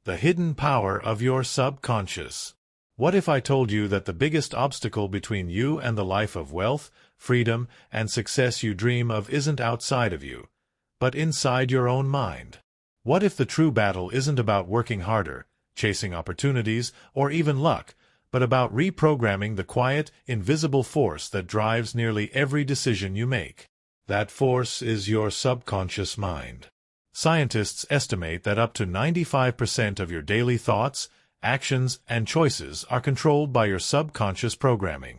The hidden power of your subconscious. What if I told you that the biggest obstacle between you and the life of wealth, freedom, and success you dream of isn't outside of you, but inside your own mind? What if the true battle isn't about working harder, chasing opportunities, or even luck, but about reprogramming the quiet, invisible force that drives nearly every decision you make? That force is your subconscious mind. Scientists estimate that up to 95% of your daily thoughts, actions, and choices are controlled by your subconscious programming.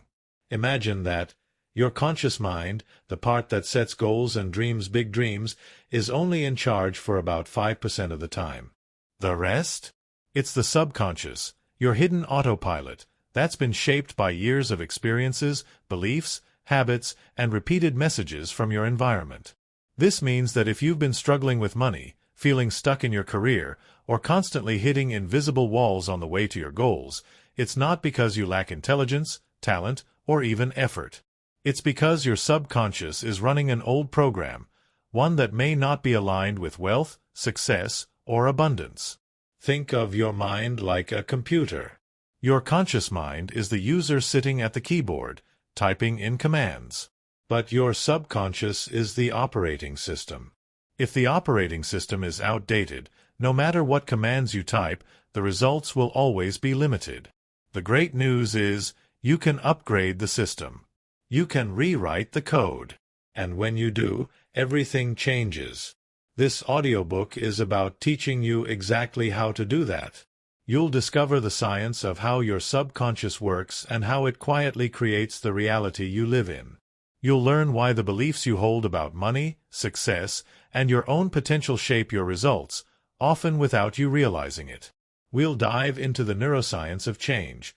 Imagine that your conscious mind, the part that sets goals and dreams big dreams, is only in charge for about 5% of the time. The rest? It's the subconscious, your hidden autopilot, that's been shaped by years of experiences, beliefs, habits, and repeated messages from your environment. This means that if you've been struggling with money, feeling stuck in your career, or constantly hitting invisible walls on the way to your goals, it's not because you lack intelligence, talent, or even effort. It's because your subconscious is running an old program, one that may not be aligned with wealth, success, or abundance. Think of your mind like a computer. Your conscious mind is the user sitting at the keyboard, typing in commands. But your subconscious is the operating system. If the operating system is outdated, no matter what commands you type, the results will always be limited. The great news is, you can upgrade the system. You can rewrite the code. And when you do, everything changes. This audiobook is about teaching you exactly how to do that. You'll discover the science of how your subconscious works and how it quietly creates the reality you live in. You'll learn why the beliefs you hold about money, success, and your own potential shape your results, often without you realizing it. We'll dive into the neuroscience of change,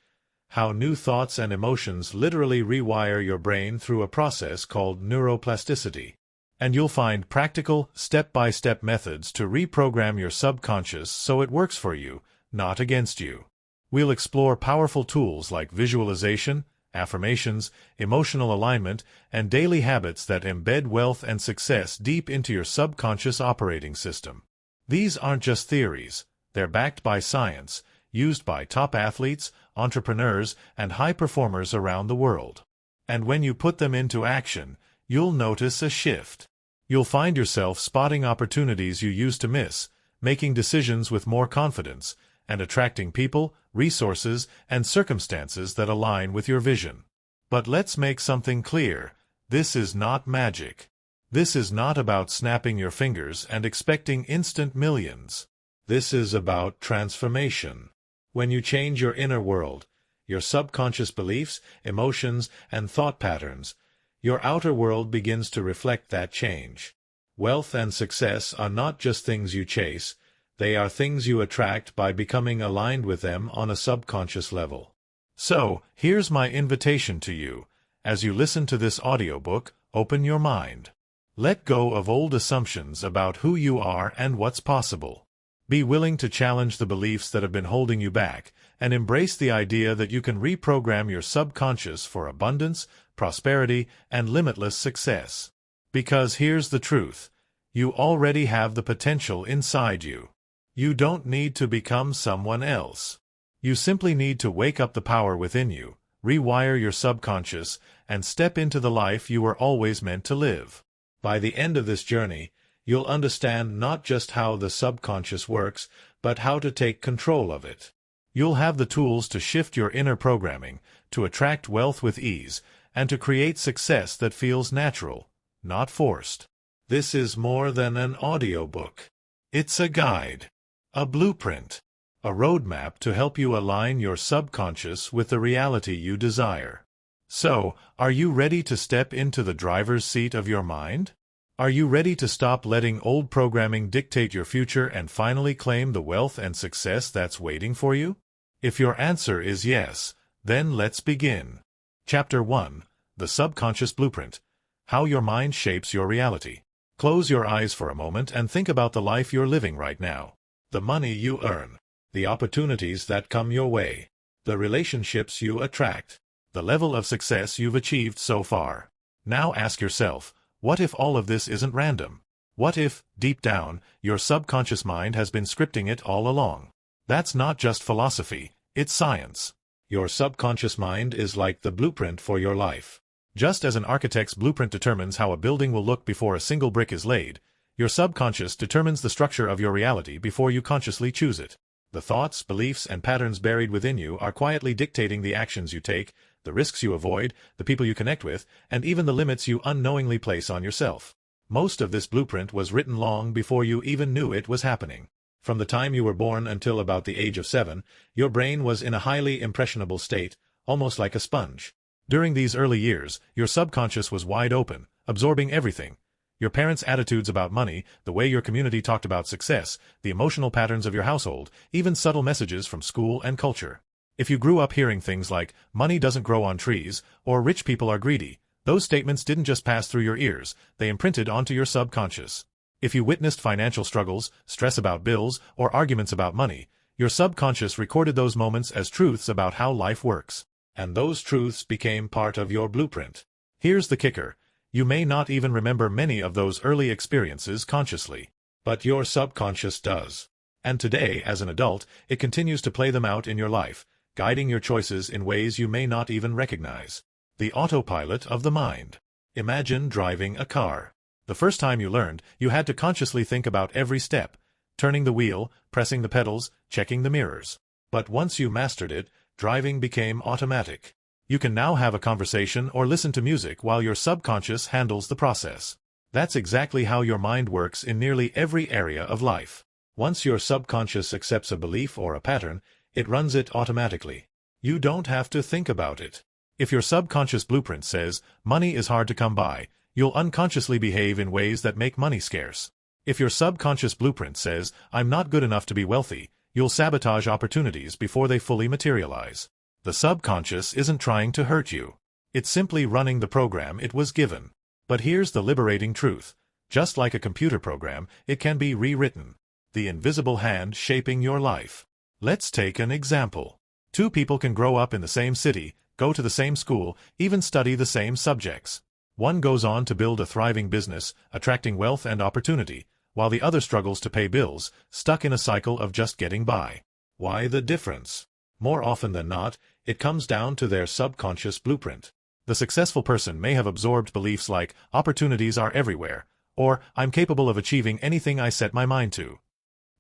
how new thoughts and emotions literally rewire your brain through a process called neuroplasticity. And you'll find practical, step-by-step methods to reprogram your subconscious so it works for you, not against you. We'll explore powerful tools like visualization, affirmations, emotional alignment, and daily habits that embed wealth and success deep into your subconscious operating system. These aren't just theories. They're backed by science, used by top athletes, entrepreneurs, and high performers around the world. And when you put them into action, you'll notice a shift. You'll find yourself spotting opportunities you used to miss, making decisions with more confidence, and attracting people, resources, and circumstances that align with your vision. But let's make something clear. This is not magic. This is not about snapping your fingers and expecting instant millions. This is about transformation. When you change your inner world, your subconscious beliefs, emotions, and thought patterns, your outer world begins to reflect that change. Wealth and success are not just things you chase. They are things you attract by becoming aligned with them on a subconscious level. So, here's my invitation to you. As you listen to this audiobook, open your mind. Let go of old assumptions about who you are and what's possible. Be willing to challenge the beliefs that have been holding you back, and embrace the idea that you can reprogram your subconscious for abundance, prosperity, and limitless success. Because here's the truth. You already have the potential inside you. You don't need to become someone else. You simply need to wake up the power within you, rewire your subconscious, and step into the life you were always meant to live. By the end of this journey, you'll understand not just how the subconscious works, but how to take control of it. You'll have the tools to shift your inner programming, to attract wealth with ease, and to create success that feels natural, not forced. This is more than an audiobook. It's a guide. A blueprint, a roadmap to help you align your subconscious with the reality you desire. So, are you ready to step into the driver's seat of your mind? Are you ready to stop letting old programming dictate your future and finally claim the wealth and success that's waiting for you? If your answer is yes, then let's begin. Chapter 1. The Subconscious Blueprint. How your mind shapes your reality. Close your eyes for a moment and think about the life you're living right now. The money you earn, the opportunities that come your way, the relationships you attract, the level of success you've achieved so far. Now ask yourself, what if all of this isn't random? What if, deep down, your subconscious mind has been scripting it all along? That's not just philosophy, it's science. Your subconscious mind is like the blueprint for your life. Just as an architect's blueprint determines how a building will look before a single brick is laid, your subconscious determines the structure of your reality before you consciously choose it. The thoughts, beliefs, and patterns buried within you are quietly dictating the actions you take, the risks you avoid, the people you connect with, and even the limits you unknowingly place on yourself. Most of this blueprint was written long before you even knew it was happening. From the time you were born until about the age of 7, your brain was in a highly impressionable state, almost like a sponge. During these early years, your subconscious was wide open, absorbing everything. Your parents' attitudes about money, the way your community talked about success, the emotional patterns of your household, even subtle messages from school and culture. If you grew up hearing things like, money doesn't grow on trees, or rich people are greedy, those statements didn't just pass through your ears, they imprinted onto your subconscious. If you witnessed financial struggles, stress about bills, or arguments about money, your subconscious recorded those moments as truths about how life works. And those truths became part of your blueprint. Here's the kicker. You may not even remember many of those early experiences consciously, but your subconscious does. And today, as an adult, it continues to play them out in your life, guiding your choices in ways you may not even recognize. The autopilot of the mind. Imagine driving a car. The first time you learned, you had to consciously think about every step, turning the wheel, pressing the pedals, checking the mirrors. But once you mastered it, driving became automatic. You can now have a conversation or listen to music while your subconscious handles the process. That's exactly how your mind works in nearly every area of life. Once your subconscious accepts a belief or a pattern, it runs it automatically. You don't have to think about it. If your subconscious blueprint says, money is hard to come by, you'll unconsciously behave in ways that make money scarce. If your subconscious blueprint says, I'm not good enough to be wealthy, you'll sabotage opportunities before they fully materialize. The subconscious isn't trying to hurt you. It's simply running the program it was given. But here's the liberating truth. Just like a computer program, it can be rewritten. The invisible hand shaping your life. Let's take an example. Two people can grow up in the same city, go to the same school, even study the same subjects. One goes on to build a thriving business, attracting wealth and opportunity, while the other struggles to pay bills, stuck in a cycle of just getting by. Why the difference? More often than not, it comes down to their subconscious blueprint. The successful person may have absorbed beliefs like, opportunities are everywhere, or, I'm capable of achieving anything I set my mind to.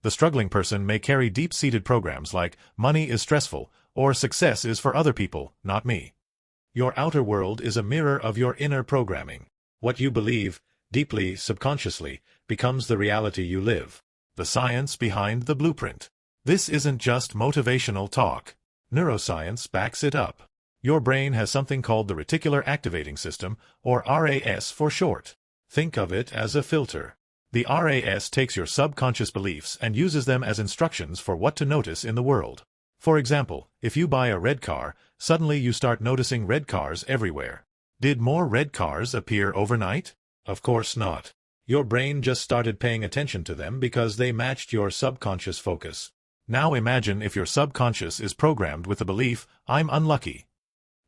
The struggling person may carry deep-seated programs like, money is stressful, or success is for other people, not me. Your outer world is a mirror of your inner programming. What you believe, deeply, subconsciously, becomes the reality you live. The science behind the blueprint. This isn't just motivational talk. Neuroscience backs it up. Your brain has something called the reticular activating system, or RAS for short. Think of it as a filter. The RAS takes your subconscious beliefs and uses them as instructions for what to notice in the world. For example, if you buy a red car, suddenly you start noticing red cars everywhere. Did more red cars appear overnight? Of course not. Your brain just started paying attention to them because they matched your subconscious focus. Now imagine if your subconscious is programmed with the belief, I'm unlucky.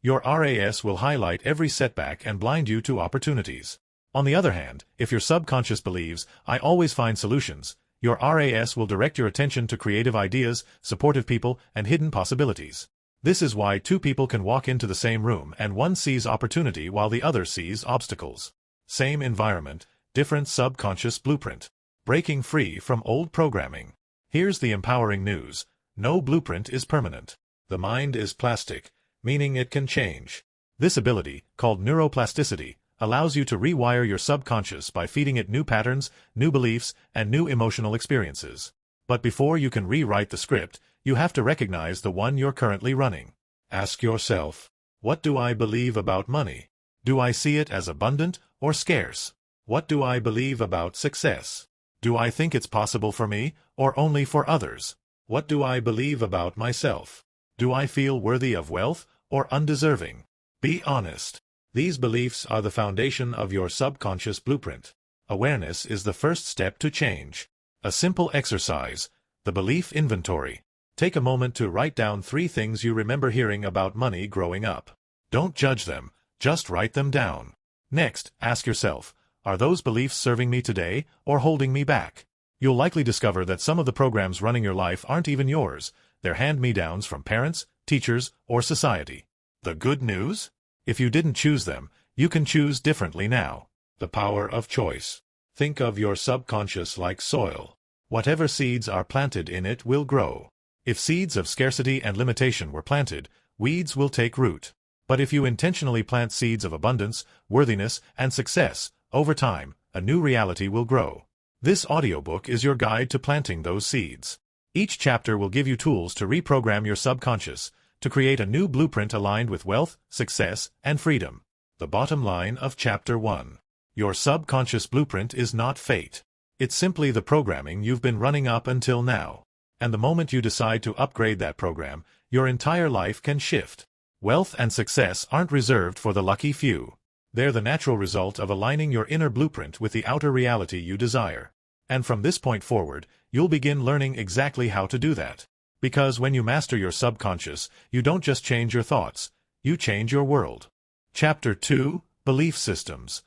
Your RAS will highlight every setback and blind you to opportunities. On the other hand, if your subconscious believes, I always find solutions, your RAS will direct your attention to creative ideas, supportive people, and hidden possibilities. This is why two people can walk into the same room and one sees opportunity while the other sees obstacles. Same environment, different subconscious blueprint. Breaking free from old programming. Here's the empowering news. No blueprint is permanent. The mind is plastic, meaning it can change. This ability, called neuroplasticity, allows you to rewire your subconscious by feeding it new patterns, new beliefs, and new emotional experiences. But before you can rewrite the script, you have to recognize the one you're currently running. Ask yourself, what do I believe about money? Do I see it as abundant or scarce? What do I believe about success? Do I think it's possible for me, or only for others? What do I believe about myself? Do I feel worthy of wealth, or undeserving? Be honest. These beliefs are the foundation of your subconscious blueprint. Awareness is the first step to change. A simple exercise, the belief inventory. Take a moment to write down 3 things you remember hearing about money growing up. Don't judge them, just write them down. Next, ask yourself, are those beliefs serving me today or holding me back? You'll likely discover that some of the programs running your life aren't even yours. They're hand-me-downs from parents, teachers, or society. The good news? If you didn't choose them, you can choose differently now. The power of choice. Think of your subconscious like soil. Whatever seeds are planted in it will grow. If seeds of scarcity and limitation were planted, weeds will take root. But if you intentionally plant seeds of abundance, worthiness, and success, over time, a new reality will grow. This audiobook is your guide to planting those seeds. Each chapter will give you tools to reprogram your subconscious, to create a new blueprint aligned with wealth, success, and freedom. The bottom line of Chapter 1. Your subconscious blueprint is not fate. It's simply the programming you've been running up until now. And the moment you decide to upgrade that program, your entire life can shift. Wealth and success aren't reserved for the lucky few. They're the natural result of aligning your inner blueprint with the outer reality you desire. And from this point forward, you'll begin learning exactly how to do that. Because when you master your subconscious, you don't just change your thoughts, you change your world. Chapter 2, Belief Systems.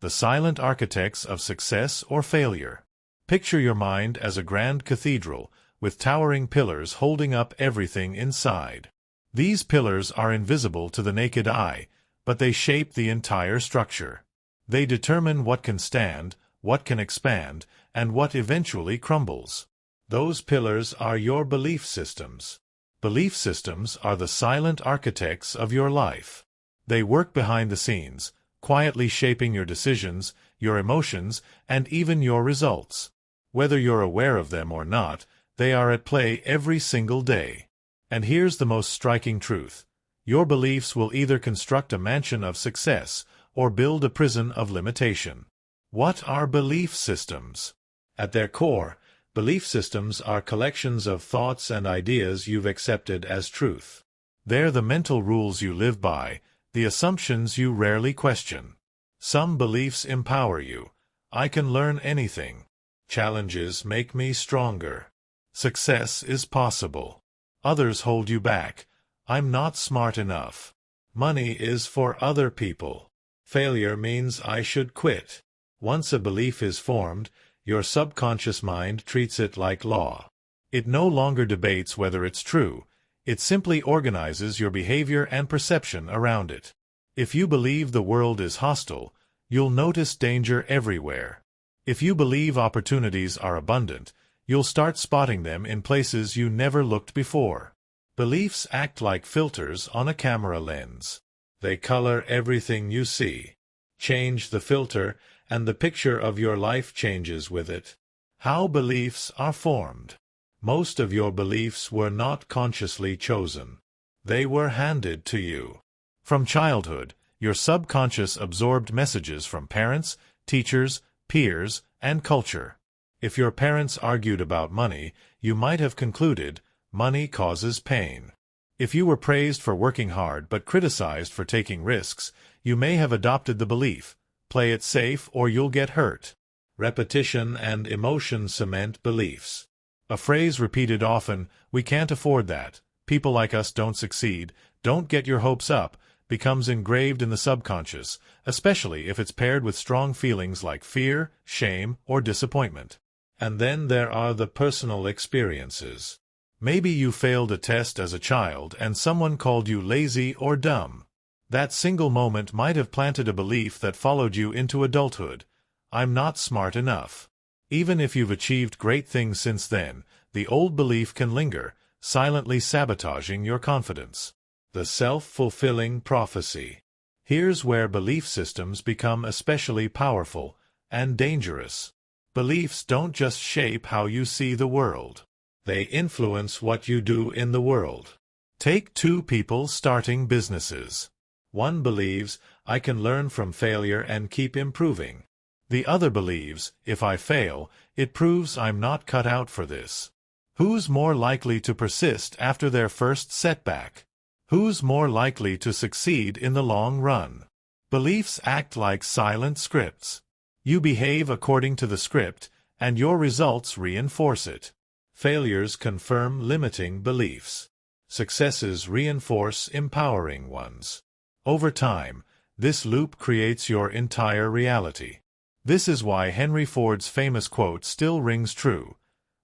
The silent architects of success or failure. Picture your mind as a grand cathedral, with towering pillars holding up everything inside. These pillars are invisible to the naked eye, but they shape the entire structure. They determine what can stand, what can expand, and what eventually crumbles. Those pillars are your belief systems. Belief systems are the silent architects of your life. They work behind the scenes, quietly shaping your decisions, your emotions, and even your results. Whether you're aware of them or not, they are at play every single day. And here's the most striking truth. Your beliefs will either construct a mansion of success or build a prison of limitation. What are belief systems? At their core, belief systems are collections of thoughts and ideas you've accepted as truth. They're the mental rules you live by, the assumptions you rarely question. Some beliefs empower you. I can learn anything. Challenges make me stronger. Success is possible. Others hold you back. I'm not smart enough. Money is for other people. Failure means I should quit. Once a belief is formed, your subconscious mind treats it like law. It no longer debates whether it's true. It simply organizes your behavior and perception around it. If you believe the world is hostile, you'll notice danger everywhere. If you believe opportunities are abundant, you'll start spotting them in places you never looked before. Beliefs act like filters on a camera lens. They color everything you see. Change the filter, and the picture of your life changes with it. How beliefs are formed. Most of your beliefs were not consciously chosen. They were handed to you. From childhood, your subconscious absorbed messages from parents, teachers, peers, and culture. If your parents argued about money, you might have concluded, money causes pain. If you were praised for working hard but criticized for taking risks, you may have adopted the belief, play it safe or you'll get hurt. Repetition and emotion cement beliefs. A phrase repeated often, we can't afford that, people like us don't succeed, don't get your hopes up, becomes engraved in the subconscious, especially if it's paired with strong feelings like fear, shame, or disappointment. And then there are the personal experiences. Maybe you failed a test as a child and someone called you lazy or dumb. That single moment might have planted a belief that followed you into adulthood. I'm not smart enough. Even if you've achieved great things since then, the old belief can linger, silently sabotaging your confidence. The self-fulfilling prophecy. Here's where belief systems become especially powerful and dangerous. Beliefs don't just shape how you see the world. They influence what you do in the world. Take two people starting businesses. One believes, I can learn from failure and keep improving. The other believes, if I fail, it proves I'm not cut out for this. Who's more likely to persist after their first setback? Who's more likely to succeed in the long run? Beliefs act like silent scripts. You behave according to the script, and your results reinforce it. Failures confirm limiting beliefs. Successes reinforce empowering ones. Over time, this loop creates your entire reality. This is why Henry Ford's famous quote still rings true.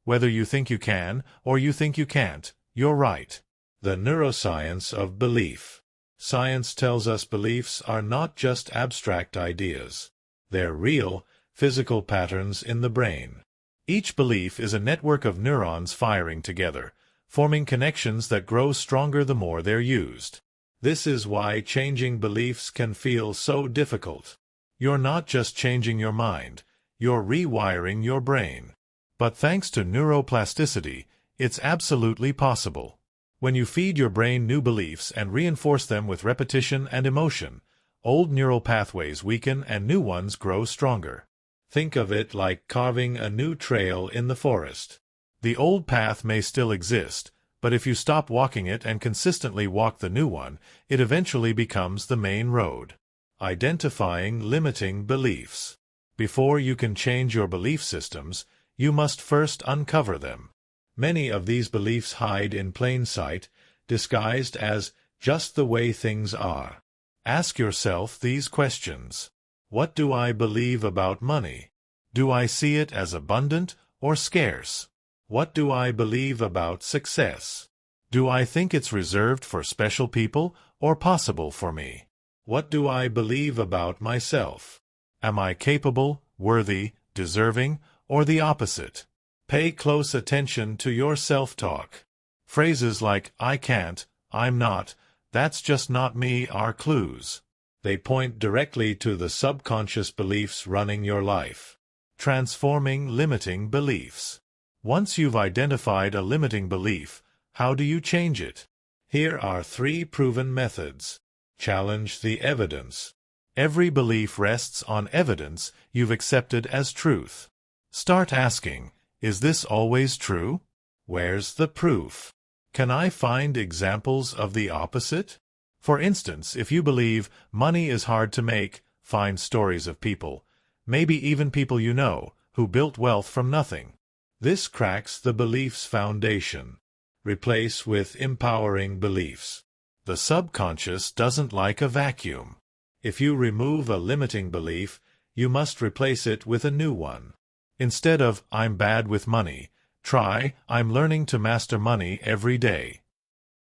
Whether you think you can or you think you can't, you're right. The neuroscience of belief. Science tells us beliefs are not just abstract ideas. They're real, physical patterns in the brain. Each belief is a network of neurons firing together, forming connections that grow stronger the more they're used. This is why changing beliefs can feel so difficult. You're not just changing your mind, you're rewiring your brain. But thanks to neuroplasticity, it's absolutely possible. When you feed your brain new beliefs and reinforce them with repetition and emotion, old neural pathways weaken and new ones grow stronger. Think of it like carving a new trail in the forest. The old path may still exist, but if you stop walking it and consistently walk the new one, it eventually becomes the main road. Identifying limiting beliefs. Before you can change your belief systems, you must first uncover them. Many of these beliefs hide in plain sight, disguised as just the way things are. Ask yourself these questions. What do I believe about money? Do I see it as abundant or scarce? What do I believe about success? Do I think it's reserved for special people or possible for me? What do I believe about myself? Am I capable, worthy, deserving, or the opposite? Pay close attention to your self-talk. Phrases like, I can't, I'm not, that's just not me are clues. They point directly to the subconscious beliefs running your life. Transforming limiting beliefs. Once you've identified a limiting belief, how do you change it? Here are 3 proven methods. Challenge the evidence. Every belief rests on evidence you've accepted as truth. Start asking, is this always true? Where's the proof? Can I find examples of the opposite? For instance, if you believe money is hard to make, find stories of people, maybe even people you know, who built wealth from nothing. This cracks the belief's foundation. Replace with empowering beliefs. The subconscious doesn't like a vacuum. If you remove a limiting belief, you must replace it with a new one. Instead of, I'm bad with money, try, I'm learning to master money every day.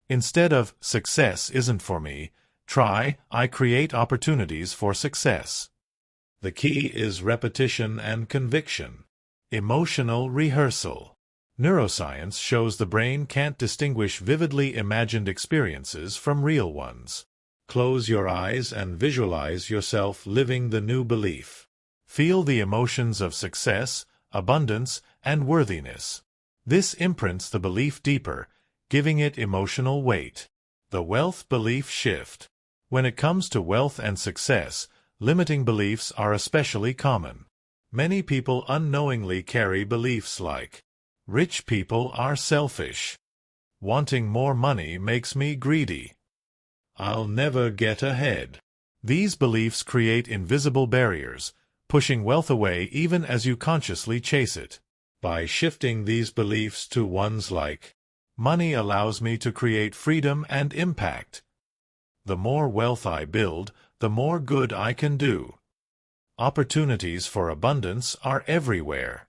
Instead of, success isn't for me, try, I create opportunities for success. The key is repetition and conviction. Emotional rehearsal. Neuroscience shows the brain can't distinguish vividly imagined experiences from real ones. Close your eyes and visualize yourself living the new belief. Feel the emotions of success, abundance, and worthiness. This imprints the belief deeper, giving it emotional weight. The wealth belief shift. When it comes to wealth and success, limiting beliefs are especially common. Many people unknowingly carry beliefs like, rich people are selfish. Wanting more money makes me greedy. I'll never get ahead. These beliefs create invisible barriers, pushing wealth away even as you consciously chase it. By shifting these beliefs to ones like, money allows me to create freedom and impact. The more wealth I build, the more good I can do. Opportunities for abundance are everywhere.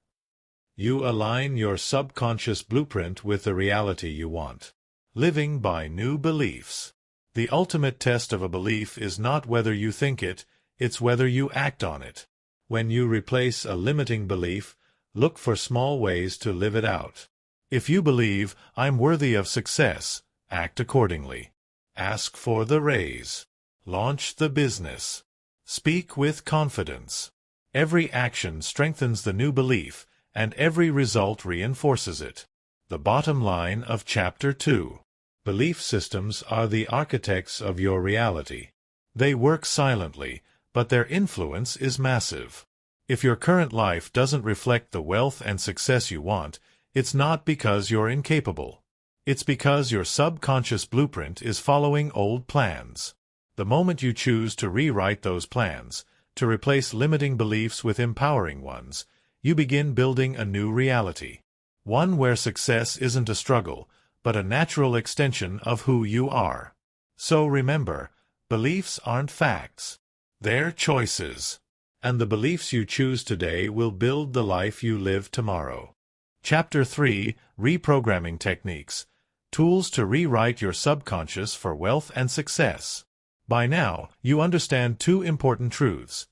You align your subconscious blueprint with the reality you want. Living by new beliefs. The ultimate test of a belief is not whether you think it, it's whether you act on it. When you replace a limiting belief, look for small ways to live it out. If you believe, I'm worthy of success, act accordingly. Ask for the raise. Launch the business. Speak with confidence. Every action strengthens the new belief, and every result reinforces it. The bottom line of Chapter 2. Belief systems are the architects of your reality. They work silently, but their influence is massive. If your current life doesn't reflect the wealth and success you want, it's not because you're incapable. It's because your subconscious blueprint is following old plans. The moment you choose to rewrite those plans, to replace limiting beliefs with empowering ones, you begin building a new reality. One where success isn't a struggle, but a natural extension of who you are. So remember, beliefs aren't facts. They're choices. and the beliefs you choose today will build the life you live tomorrow. Chapter 3: Reprogramming Techniques. Tools to rewrite your subconscious for wealth and success. By now, you understand two important truths.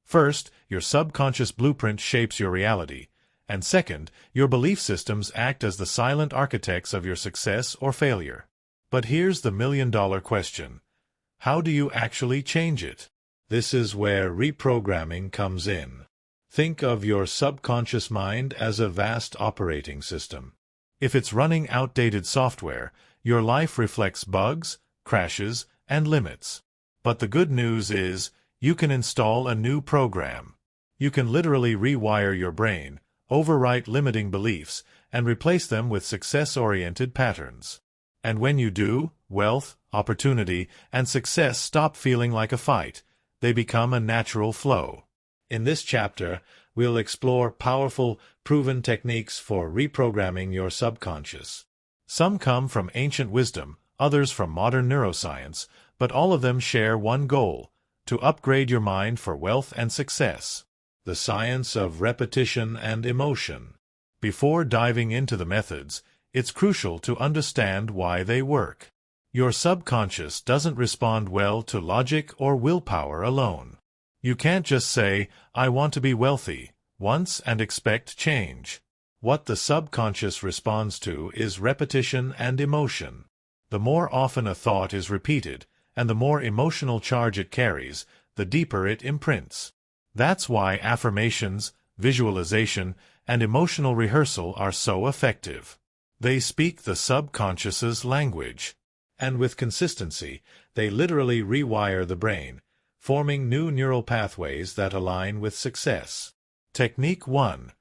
First, your subconscious blueprint shapes your reality, and second, your belief systems act as the silent architects of your success or failure. But here's the million-dollar question. How do you actually change it? This is where reprogramming comes in. Think of your subconscious mind as a vast operating system. If it's running outdated software, your life reflects bugs, crashes, and limits. But the good news is, you can install a new program. You can literally rewire your brain, overwrite limiting beliefs, and replace them with success-oriented patterns. And when you do, wealth, opportunity, and success stop feeling like a fight. They become a natural flow. In this chapter, we'll explore powerful, proven techniques for reprogramming your subconscious. Some come from ancient wisdom, others from modern neuroscience, but all of them share one goal: to upgrade your mind for wealth and success. The science of repetition and emotion. Before diving into the methods, it's crucial to understand why they work. Your subconscious doesn't respond well to logic or willpower alone. You can't just say, "I want to be wealthy," once and expect change. What the subconscious responds to is repetition and emotion. The more often a thought is repeated, and the more emotional charge it carries, the deeper it imprints. That's why affirmations, visualization, and emotional rehearsal are so effective. They speak the subconscious's language. And with consistency, they literally rewire the brain, forming new neural pathways that align with success. Technique 1.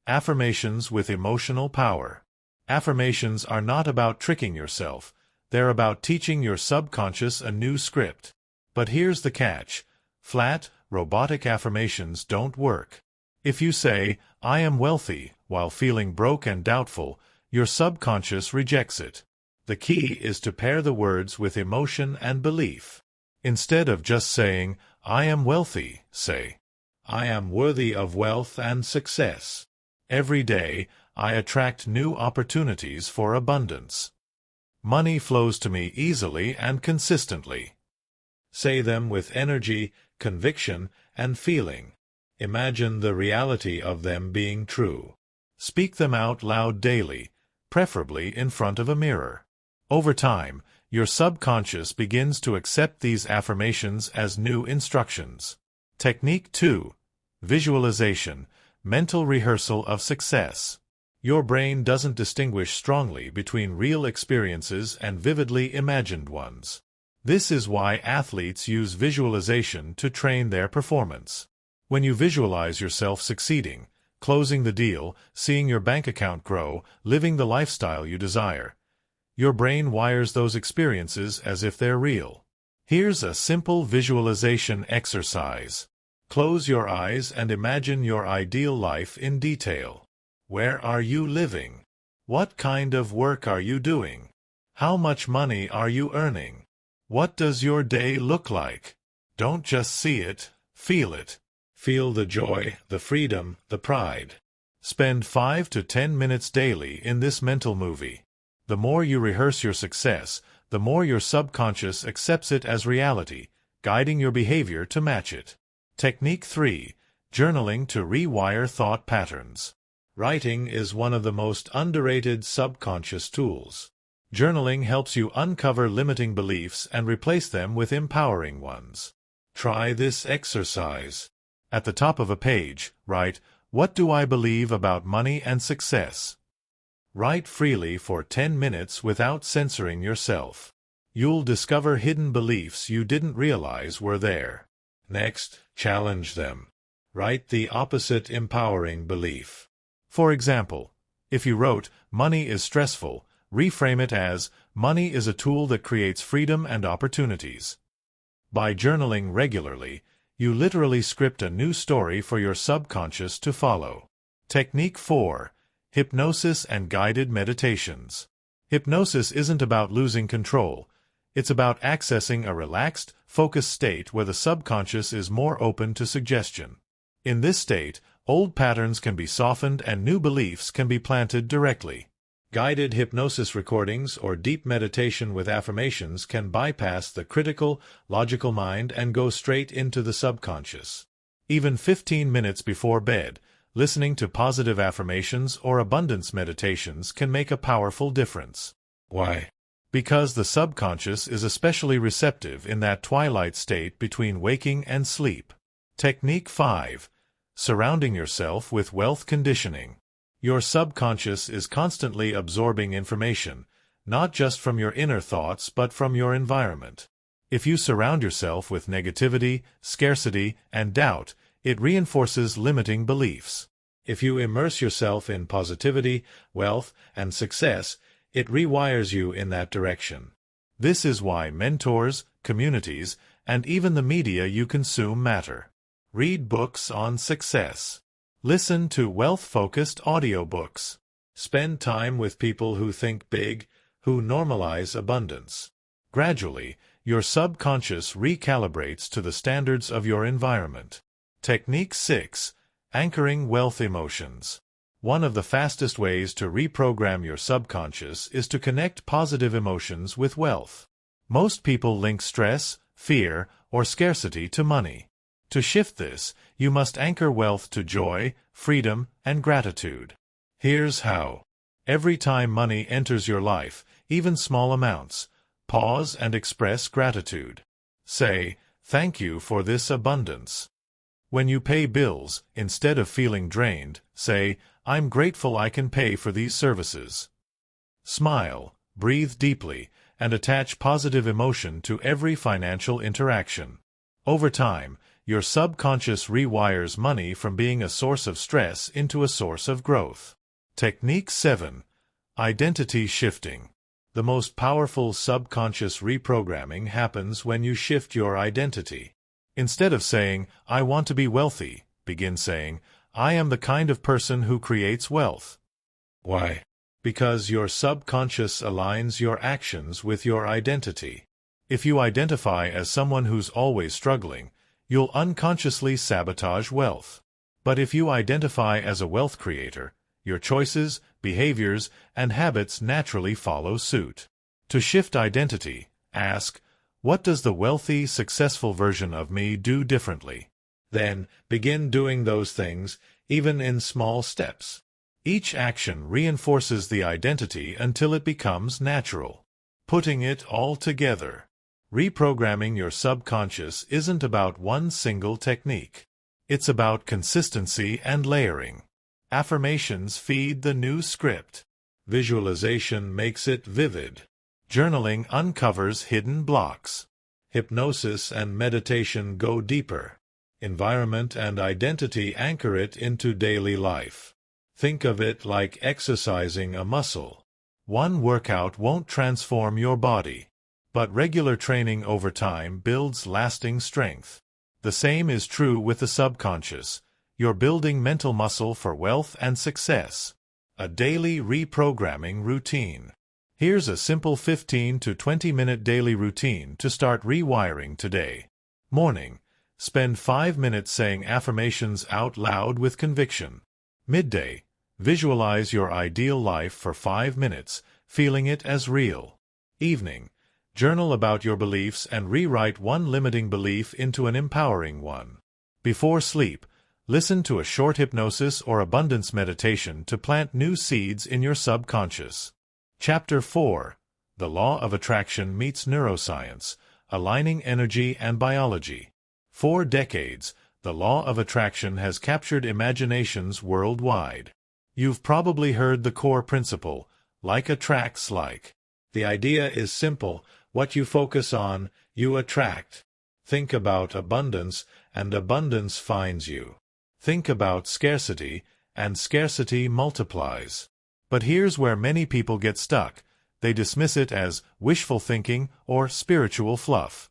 Affirmations with emotional power. Affirmations are not about tricking yourself. They're about teaching your subconscious a new script. But here's the catch. Flat, robotic affirmations don't work. If you say, "I am wealthy," while feeling broke and doubtful, your subconscious rejects it. The key is to pair the words with emotion and belief. Instead of just saying, "I am wealthy," say, "I am worthy of wealth and success. Every day, I attract new opportunities for abundance. Money flows to me easily and consistently." Say them with energy, conviction, and feeling. Imagine the reality of them being true. Speak them out loud daily, preferably in front of a mirror. Over time, your subconscious begins to accept these affirmations as new instructions. Technique 2. Visualization, mental rehearsal of success. Your brain doesn't distinguish strongly between real experiences and vividly imagined ones. This is why athletes use visualization to train their performance. When you visualize yourself succeeding, closing the deal, seeing your bank account grow, living the lifestyle you desire, your brain wires those experiences as if they're real. Here's a simple visualization exercise. Close your eyes and imagine your ideal life in detail. Where are you living? What kind of work are you doing? How much money are you earning? What does your day look like? Don't just see it, feel it. Feel the joy, the freedom, the pride. Spend 5 to 10 minutes daily in this mental movie. The more you rehearse your success, the more your subconscious accepts it as reality, guiding your behavior to match it. Technique 3. Journaling to rewire thought patterns. Writing is one of the most underrated subconscious tools. Journaling helps you uncover limiting beliefs and replace them with empowering ones. Try this exercise. At the top of a page, write, "What do I believe about money and success?" Write freely for 10 minutes without censoring yourself. You'll discover hidden beliefs you didn't realize were there. Next, challenge them. Write the opposite empowering belief. For example, if you wrote, "Money is stressful," reframe it as, "Money is a tool that creates freedom and opportunities." By journaling regularly, you literally script a new story for your subconscious to follow. Technique 4. Hypnosis and guided meditations. Hypnosis isn't about losing control. It's about accessing a relaxed, focused state where the subconscious is more open to suggestion. In this state, old patterns can be softened and new beliefs can be planted directly. Guided hypnosis recordings or deep meditation with affirmations can bypass the critical, logical mind and go straight into the subconscious. Even 15 minutes before bed, listening to positive affirmations or abundance meditations can make a powerful difference. Why? Because the subconscious is especially receptive in that twilight state between waking and sleep. Technique 5. Surrounding yourself with wealth conditioning. Your subconscious is constantly absorbing information, not just from your inner thoughts but from your environment. If you surround yourself with negativity, scarcity, and doubt, it reinforces limiting beliefs. If you immerse yourself in positivity, wealth, and success, it rewires you in that direction. This is why mentors, communities, and even the media you consume matter. Read books on success. Listen to wealth-focused audiobooks. Spend time with people who think big, who normalize abundance. Gradually, your subconscious recalibrates to the standards of your environment. Technique 6. Anchoring wealth emotions. One of the fastest ways to reprogram your subconscious is to connect positive emotions with wealth. Most people link stress, fear, or scarcity to money. To shift this, you must anchor wealth to joy, freedom, and gratitude. Here's how. Every time money enters your life, even small amounts, pause and express gratitude. Say, "Thank you for this abundance." When you pay bills, instead of feeling drained, say, "I'm grateful I can pay for these services." Smile, breathe deeply, and attach positive emotion to every financial interaction. Over time, your subconscious rewires money from being a source of stress into a source of growth. Technique 7. Identity shifting. The most powerful subconscious reprogramming happens when you shift your identity. Instead of saying, "I want to be wealthy," begin saying, "I am the kind of person who creates wealth." Why? Because your subconscious aligns your actions with your identity. If you identify as someone who's always struggling, you'll unconsciously sabotage wealth. But if you identify as a wealth creator, your choices, behaviors, and habits naturally follow suit. To shift identity, ask, "What does the wealthy, successful version of me do differently?" Then, begin doing those things, even in small steps. Each action reinforces the identity until it becomes natural. Putting it all together. Reprogramming your subconscious isn't about one single technique. It's about consistency and layering. Affirmations feed the new script. Visualization makes it vivid. Journaling uncovers hidden blocks. Hypnosis and meditation go deeper. Environment and identity anchor it into daily life. Think of it like exercising a muscle. One workout won't transform your body, but regular training over time builds lasting strength. The same is true with the subconscious. You're building mental muscle for wealth and success. A daily reprogramming routine. Here's a simple 15 to 20-minute daily routine to start rewiring today. Morning. Spend 5 minutes saying affirmations out loud with conviction. Midday. Visualize your ideal life for 5 minutes, feeling it as real. Evening. Journal about your beliefs and rewrite one limiting belief into an empowering one. Before sleep, listen to a short hypnosis or abundance meditation to plant new seeds in your subconscious. Chapter 4. The Law of Attraction Meets Neuroscience, Aligning Energy and Biology. For decades, the Law of Attraction has captured imaginations worldwide. You've probably heard the core principle, like attracts like. The idea is simple. What you focus on, you attract. Think about abundance, and abundance finds you. Think about scarcity, and scarcity multiplies. But here's where many people get stuck. They dismiss it as wishful thinking or spiritual fluff.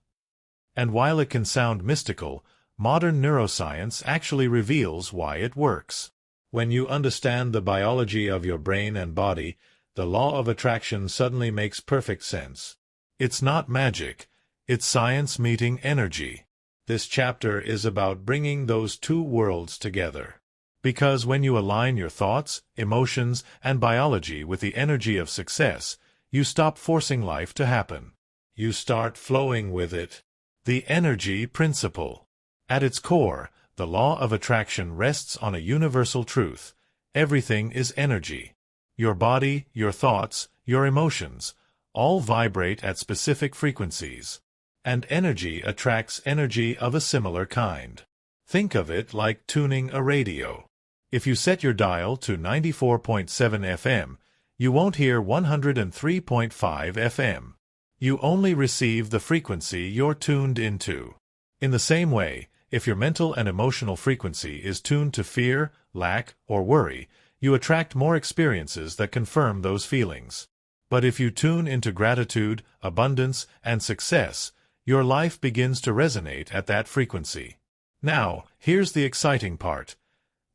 And while it can sound mystical, modern neuroscience actually reveals why it works. When you understand the biology of your brain and body, the law of attraction suddenly makes perfect sense. It's not magic, it's science meeting energy. This chapter is about bringing those two worlds together. Because when you align your thoughts, emotions, and biology with the energy of success, you stop forcing life to happen. You start flowing with it. The energy principle. At its core, the law of attraction rests on a universal truth. Everything is energy. Your body, your thoughts, your emotions, all vibrate at specific frequencies. And energy attracts energy of a similar kind. Think of it like tuning a radio. If you set your dial to 94.7 FM, you won't hear 103.5 FM. You only receive the frequency you're tuned into. In the same way, if your mental and emotional frequency is tuned to fear, lack, or worry, you attract more experiences that confirm those feelings. But if you tune into gratitude, abundance, and success, your life begins to resonate at that frequency. Now, here's the exciting part.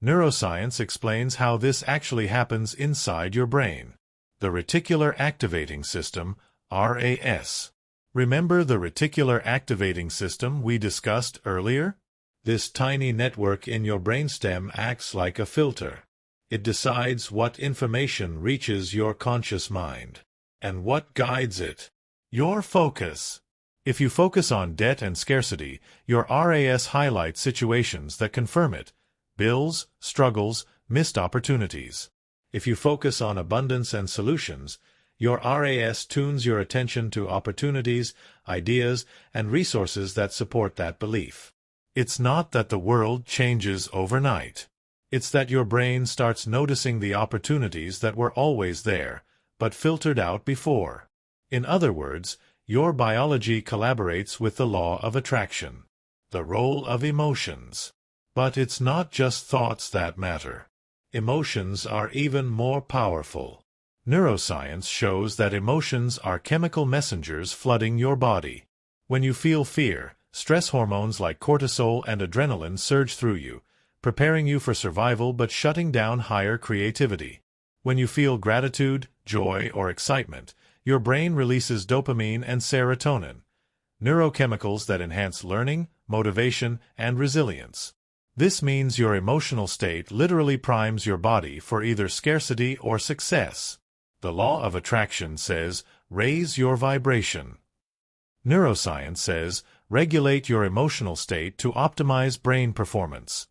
Neuroscience explains how this actually happens inside your brain. The reticular activating system, RAS. Remember the reticular activating system we discussed earlier? This tiny network in your brainstem acts like a filter. It decides what information reaches your conscious mind. And what guides it? Your focus. If you focus on debt and scarcity, your RAS highlights situations that confirm it. Bills, struggles, missed opportunities. If you focus on abundance and solutions, your RAS tunes your attention to opportunities, ideas, and resources that support that belief. It's not that the world changes overnight. It's that your brain starts noticing the opportunities that were always there, but filtered out before. In other words, your biology collaborates with the law of attraction. The role of emotions. But it's not just thoughts that matter. Emotions are even more powerful. Neuroscience shows that emotions are chemical messengers flooding your body. When you feel fear, stress hormones like cortisol and adrenaline surge through you, preparing you for survival but shutting down higher creativity. When you feel gratitude, joy, or excitement, your brain releases dopamine and serotonin, neurochemicals that enhance learning, motivation, and resilience. This means your emotional state literally primes your body for either scarcity or success. The law of attraction says, raise your vibration. Neuroscience says, regulate your emotional state to optimize brain performance.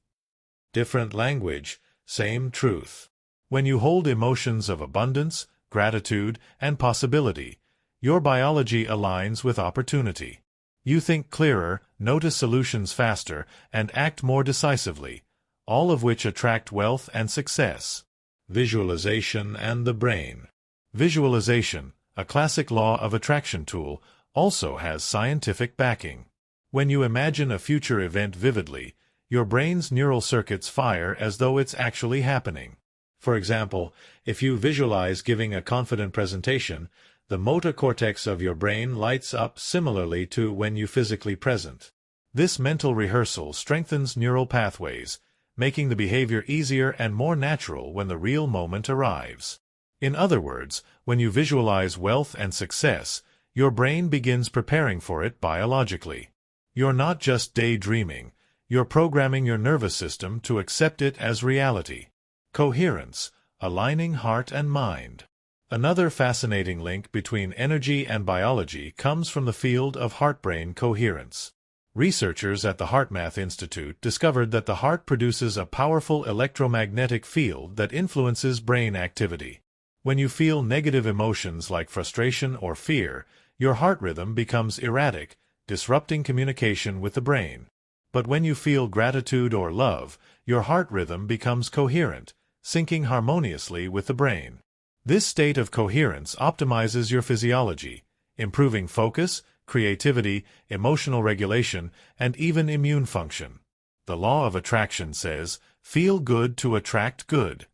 Different language, same truth. When you hold emotions of abundance, gratitude, and possibility, your biology aligns with opportunity. You think clearer, notice solutions faster, and act more decisively, all of which attract wealth and success. Visualization and the brain. Visualization, a classic law of attraction tool, also has scientific backing. When you imagine a future event vividly, your brain's neural circuits fire as though it's actually happening. For example, if you visualize giving a confident presentation, the motor cortex of your brain lights up similarly to when you physically present. This mental rehearsal strengthens neural pathways, making the behavior easier and more natural when the real moment arrives. In other words, when you visualize wealth and success, your brain begins preparing for it biologically. You're not just daydreaming, you're programming your nervous system to accept it as reality. Coherence, aligning heart and mind. Another fascinating link between energy and biology comes from the field of heart-brain coherence. Researchers at the HeartMath Institute discovered that the heart produces a powerful electromagnetic field that influences brain activity. When you feel negative emotions like frustration or fear, your heart rhythm becomes erratic, disrupting communication with the brain. But when you feel gratitude or love, your heart rhythm becomes coherent, syncing harmoniously with the brain. This state of coherence optimizes your physiology, improving focus, creativity, emotional regulation, and even immune function. The law of attraction says, feel good to attract good.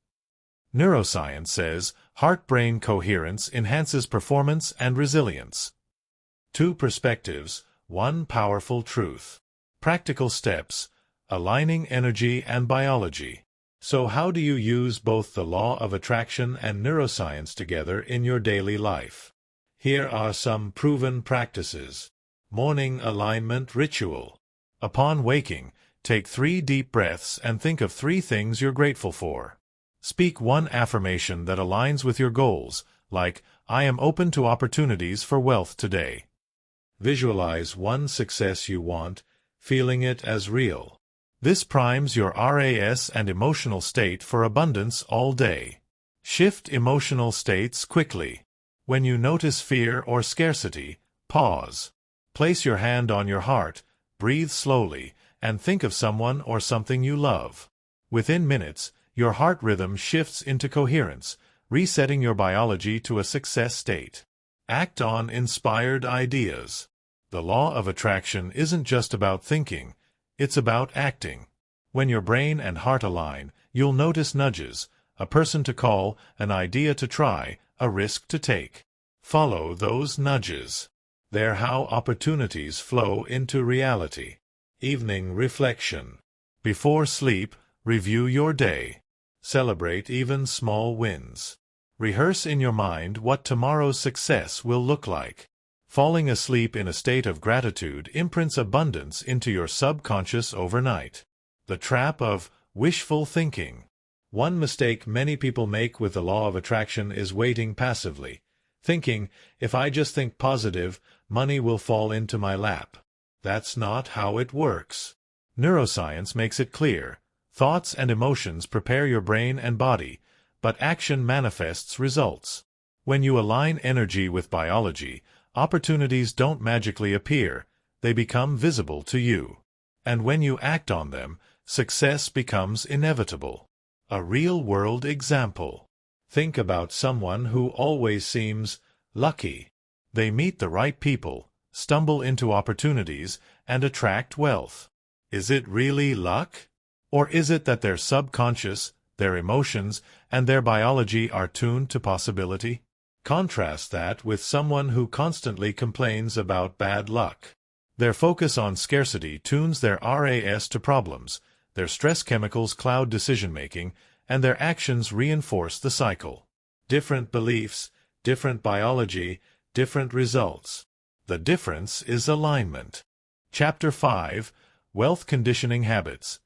Neuroscience says, heart-brain coherence enhances performance and resilience. Two perspectives, one powerful truth. Practical steps, aligning energy and biology. So how do you use both the law of attraction and neuroscience together in your daily life? Here are some proven practices. Morning alignment ritual. Upon waking, take 3 deep breaths and think of 3 things you're grateful for. Speak one affirmation that aligns with your goals, like, I am open to opportunities for wealth today. Visualize one success you want, feeling it as real. This primes your RAS and emotional state for abundance all day. Shift emotional states quickly. When you notice fear or scarcity, pause. Place your hand on your heart, breathe slowly, and think of someone or something you love. Within minutes, your heart rhythm shifts into coherence, resetting your biology to a success state. Act on inspired ideas. The law of attraction isn't just about thinking, it's about acting. When your brain and heart align, you'll notice nudges, a person to call, an idea to try, a risk to take. Follow those nudges. They're how opportunities flow into reality. Evening reflection. Before sleep, review your day. Celebrate even small wins. Rehearse in your mind what tomorrow's success will look like. Falling asleep in a state of gratitude imprints abundance into your subconscious overnight. The trap of wishful thinking. One mistake many people make with the law of attraction is waiting passively, thinking, if I just think positive, money will fall into my lap. That's not how it works. Neuroscience makes it clear. Thoughts and emotions prepare your brain and body, but action manifests results. When you align energy with biology, opportunities don't magically appear, they become visible to you. And when you act on them, success becomes inevitable. A real-world example. Think about someone who always seems lucky. They meet the right people, stumble into opportunities, and attract wealth. Is it really luck? Or is it that their subconscious, their emotions, and their biology are tuned to possibility? Contrast that with someone who constantly complains about bad luck. Their focus on scarcity tunes their RAS to problems, their stress chemicals cloud decision-making, and their actions reinforce the cycle. Different beliefs, different biology, different results. The difference is alignment. Chapter 5, Wealth Conditioning Habits.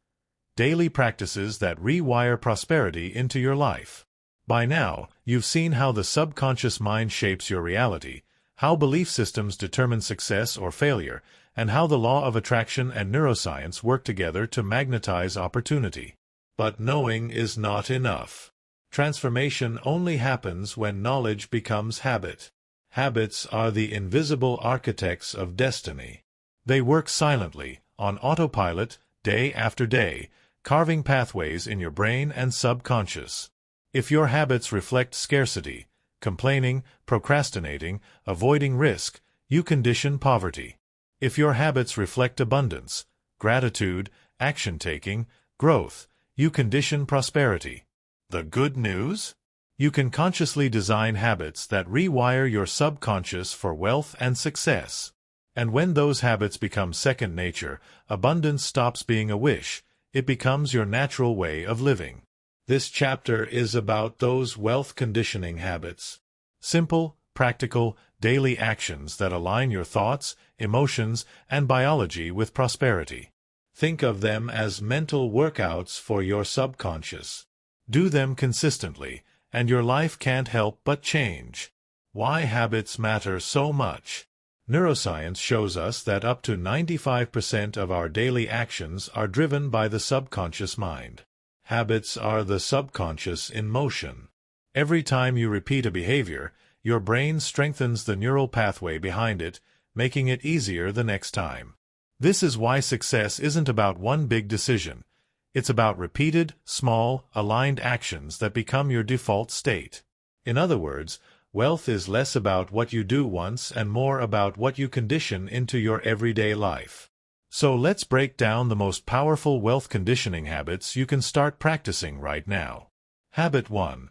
Daily practices that rewire prosperity into your life. By now, you've seen how the subconscious mind shapes your reality, how belief systems determine success or failure, and how the law of attraction and neuroscience work together to magnetize opportunity. But knowing is not enough. Transformation only happens when knowledge becomes habit. Habits are the invisible architects of destiny. They work silently, on autopilot, day after day, carving pathways in your brain and subconscious. If your habits reflect scarcity, complaining, procrastinating, avoiding risk, you condition poverty. If your habits reflect abundance, gratitude, action-taking, growth, you condition prosperity. The good news? You can consciously design habits that rewire your subconscious for wealth and success. And when those habits become second nature, abundance stops being a wish, it becomes your natural way of living. This chapter is about those wealth conditioning habits. Simple, practical, daily actions that align your thoughts, emotions, and biology with prosperity. Think of them as mental workouts for your subconscious. Do them consistently, and your life can't help but change. Why habits matter so much? Neuroscience shows us that up to 95% of our daily actions are driven by the subconscious mind. Habits are the subconscious in motion. Every time you repeat a behavior, your brain strengthens the neural pathway behind it, making it easier the next time. This is why success isn't about one big decision. It's about repeated, small, aligned actions that become your default state. In other words, wealth is less about what you do once and more about what you condition into your everyday life. So let's break down the most powerful wealth conditioning habits you can start practicing right now. Habit 1.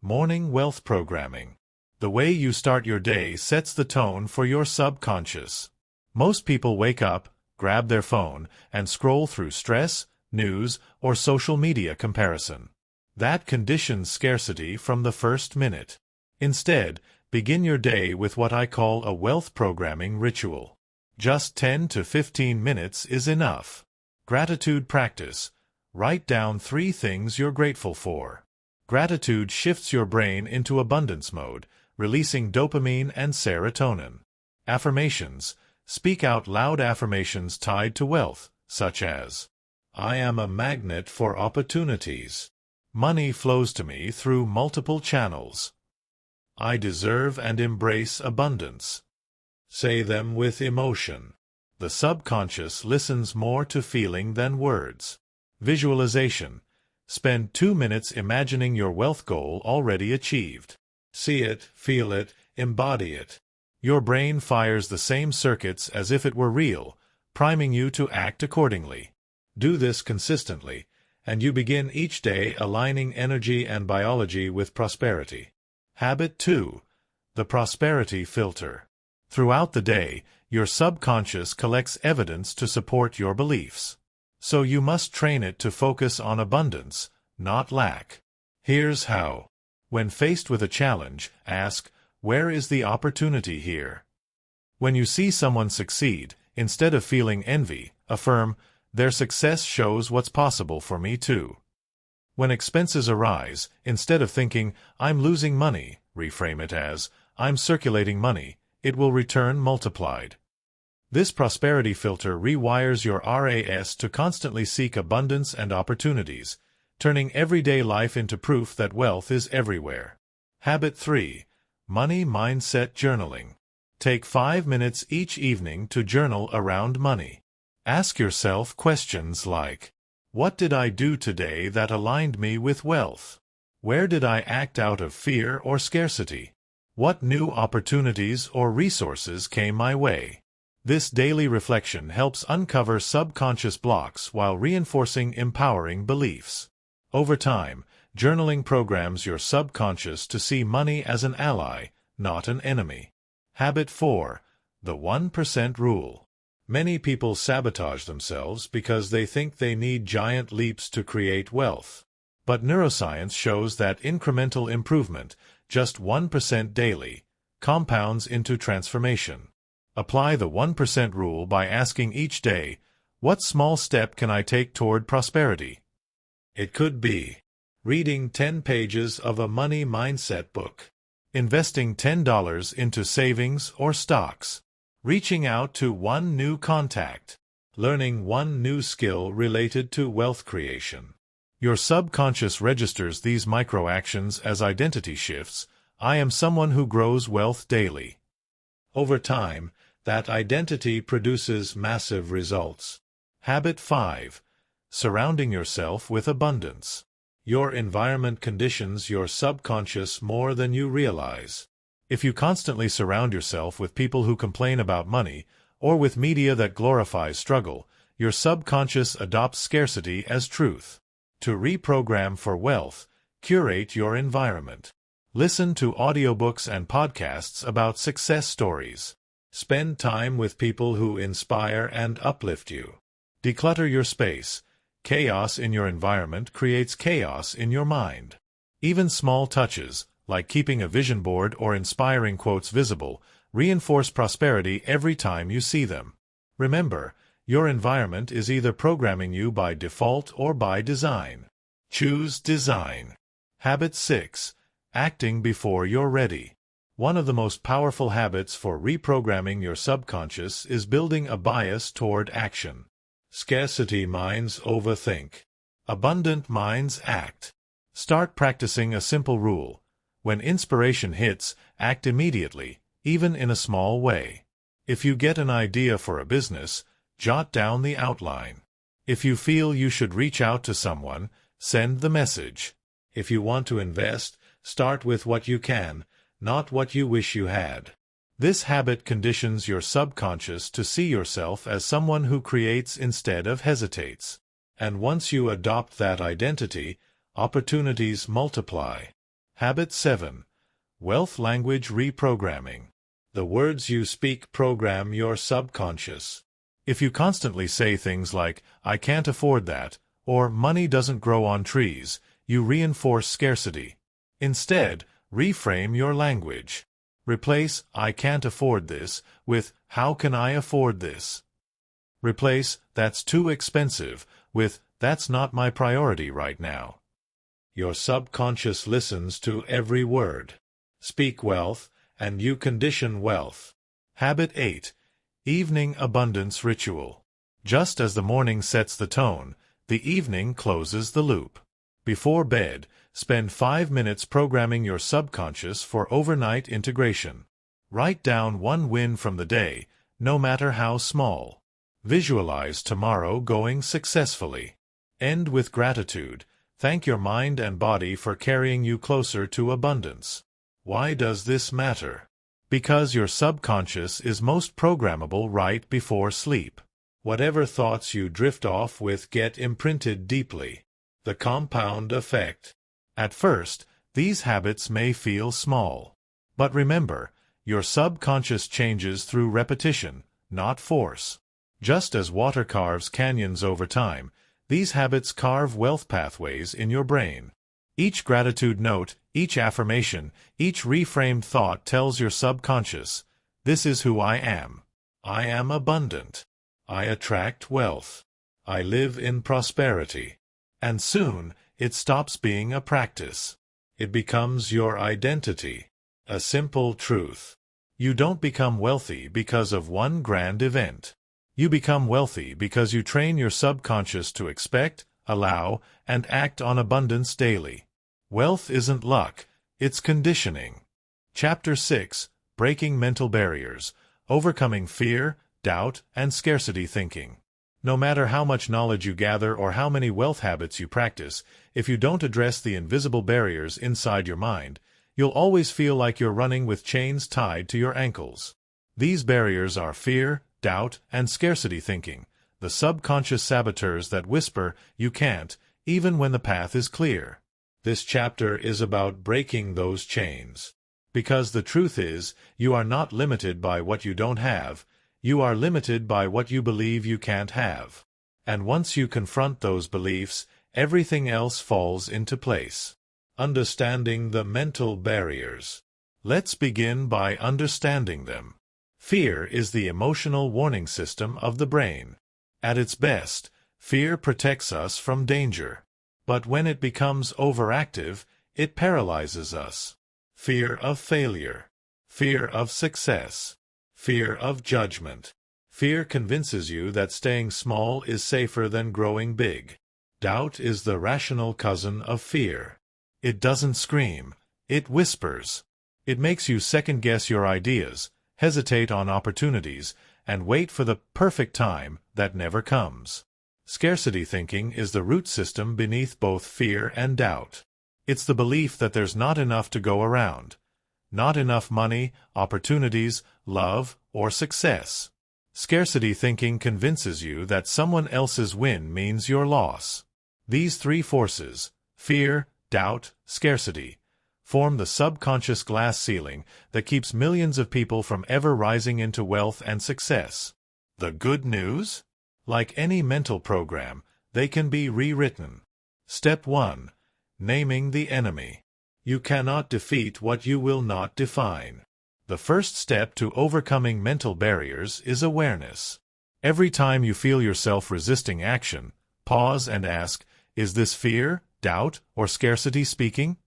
Morning wealth programming. The way you start your day sets the tone for your subconscious. Most people wake up, grab their phone, and scroll through stress, news, or social media comparison. That conditions scarcity from the first minute. Instead, begin your day with what I call a wealth programming ritual. Just 10 to 15 minutes is enough. Gratitude practice. Write down 3 things you're grateful for. Gratitude shifts your brain into abundance mode, releasing dopamine and serotonin. Affirmations. Speak out loud affirmations tied to wealth, such as, I am a magnet for opportunities. Money flows to me through multiple channels. I deserve and embrace abundance. Say them with emotion. The subconscious listens more to feeling than words. Visualization. Spend 2 minutes imagining your wealth goal already achieved. See it, feel it, embody it. Your brain fires the same circuits as if it were real, priming you to act accordingly. Do this consistently, and you begin each day aligning energy and biology with prosperity. Habit 2. The prosperity filter. Throughout the day, your subconscious collects evidence to support your beliefs. So you must train it to focus on abundance, not lack. Here's how. When faced with a challenge, ask, where is the opportunity here? When you see someone succeed, instead of feeling envy, affirm, their success shows what's possible for me too. When expenses arise, instead of thinking, I'm losing money, reframe it as, I'm circulating money, it will return multiplied. This prosperity filter rewires your RAS to constantly seek abundance and opportunities, turning everyday life into proof that wealth is everywhere. Habit 3. Money Mindset Journaling. Take 5 minutes each evening to journal around money. Ask yourself questions like, what did I do today that aligned me with wealth? Where did I act out of fear or scarcity? What new opportunities or resources came my way? This daily reflection helps uncover subconscious blocks while reinforcing empowering beliefs. Over time, journaling programs your subconscious to see money as an ally, not an enemy. Habit 4. The 1% Rule. Many people sabotage themselves because they think they need giant leaps to create wealth. But neuroscience shows that incremental improvement, just 1% daily, compounds into transformation. Apply the 1% rule by asking each day, what small step can I take toward prosperity? It could be reading 10 pages of a money mindset book, investing $10 into savings or stocks, reaching out to one new contact, learning one new skill related to wealth creation. Your subconscious registers these micro-actions as identity shifts. I am someone who grows wealth daily. Over time, that identity produces massive results. Habit 5. Surrounding yourself with abundance. Your environment conditions your subconscious more than you realize. If you constantly surround yourself with people who complain about money, or with media that glorifies struggle, your subconscious adopts scarcity as truth. To reprogram for wealth, curate your environment. Listen to audiobooks and podcasts about success stories. Spend time with people who inspire and uplift you. Declutter your space. Chaos in your environment creates chaos in your mind. Even small touches, like keeping a vision board or inspiring quotes visible, reinforce prosperity every time you see them. Remember, your environment is either programming you by default or by design. Choose design. Habit 6. Acting before you're ready. One of the most powerful habits for reprogramming your subconscious is building a bias toward action. Scarcity minds overthink. Abundant minds act. Start practicing a simple rule. When inspiration hits, act immediately, even in a small way. If you get an idea for a business, jot down the outline. If you feel you should reach out to someone, send the message. If you want to invest, start with what you can, not what you wish you had. This habit conditions your subconscious to see yourself as someone who creates instead of hesitates. And once you adopt that identity, opportunities multiply. Habit 7. Wealth language reprogramming. The words you speak program your subconscious. If you constantly say things like, I can't afford that, or money doesn't grow on trees, you reinforce scarcity. Instead, reframe your language. Replace "I can't afford this" with "How can I afford this?" Replace "That's too expensive" with "That's not my priority right now." Your subconscious listens to every word. Speak wealth, and you condition wealth. Habit 8. Evening Abundance Ritual. Just as the morning sets the tone, the evening closes the loop. Before bed, spend 5 minutes programming your subconscious for overnight integration. Write down one win from the day, no matter how small. Visualize tomorrow going successfully. End with gratitude. Thank your mind and body for carrying you closer to abundance. Why does this matter? Because your subconscious is most programmable right before sleep. Whatever thoughts you drift off with get imprinted deeply. The compound effect. At first, these habits may feel small. But remember, your subconscious changes through repetition, not force. Just as water carves canyons over time, these habits carve wealth pathways in your brain. Each gratitude note, each affirmation, each reframed thought tells your subconscious, "This is who I am. I am abundant. I attract wealth. I live in prosperity." And soon, it stops being a practice. It becomes your identity. A simple truth. You don't become wealthy because of one grand event. You become wealthy because you train your subconscious to expect, allow, and act on abundance daily. Wealth isn't luck, it's conditioning. Chapter 6. Breaking Mental Barriers. Overcoming Fear, Doubt, and Scarcity Thinking. No matter how much knowledge you gather or how many wealth habits you practice, if you don't address the invisible barriers inside your mind, you'll always feel like you're running with chains tied to your ankles. These barriers are fear, doubt, and scarcity thinking, the subconscious saboteurs that whisper, "You can't," even when the path is clear. This chapter is about breaking those chains. Because the truth is, you are not limited by what you don't have, you are limited by what you believe you can't have. And once you confront those beliefs, everything else falls into place. Understanding the mental barriers. Let's begin by understanding them. Fear is the emotional warning system of the brain. At its best, fear protects us from danger. But when it becomes overactive, it paralyzes us. Fear of failure. Fear of success. Fear of judgment. Fear convinces you that staying small is safer than growing big. Doubt is the rational cousin of fear. It doesn't scream, it whispers. It makes you second-guess your ideas, hesitate on opportunities, and wait for the perfect time that never comes. Scarcity thinking is the root system beneath both fear and doubt. It's the belief that there's not enough to go around. Not enough money, opportunities, love, or success. Scarcity thinking convinces you that someone else's win means your loss. These three forces, fear, doubt, scarcity, form the subconscious glass ceiling that keeps millions of people from ever rising into wealth and success. The good news? Like any mental program, they can be rewritten. Step 1. Naming the enemy. You cannot defeat what you will not define. The first step to overcoming mental barriers is awareness. Every time you feel yourself resisting action, pause and ask, is this fear, doubt, or scarcity speaking?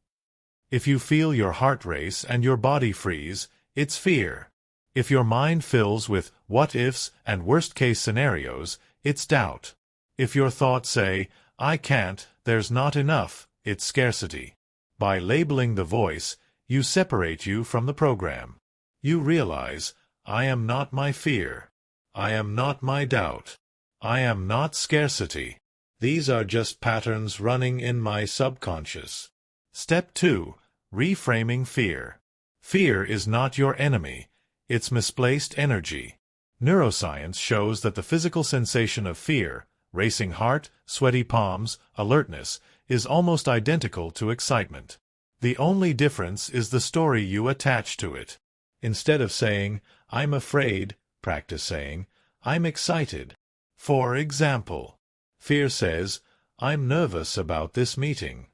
If you feel your heart race and your body freeze, it's fear. If your mind fills with what-ifs and worst-case scenarios, it's doubt. If your thoughts say, I can't, there's not enough, it's scarcity. By labeling the voice, you separate you from the program. You realize, I am not my fear. I am not my doubt. I am not scarcity. These are just patterns running in my subconscious. Step 2. Reframing fear. Fear is not your enemy. It's misplaced energy. Neuroscience shows that the physical sensation of fear, racing heart, sweaty palms, alertness, is almost identical to excitement. The only difference is the story you attach to it. Instead of saying, I'm afraid, practice saying, I'm excited. For example, fear says, I'm nervous about this meeting.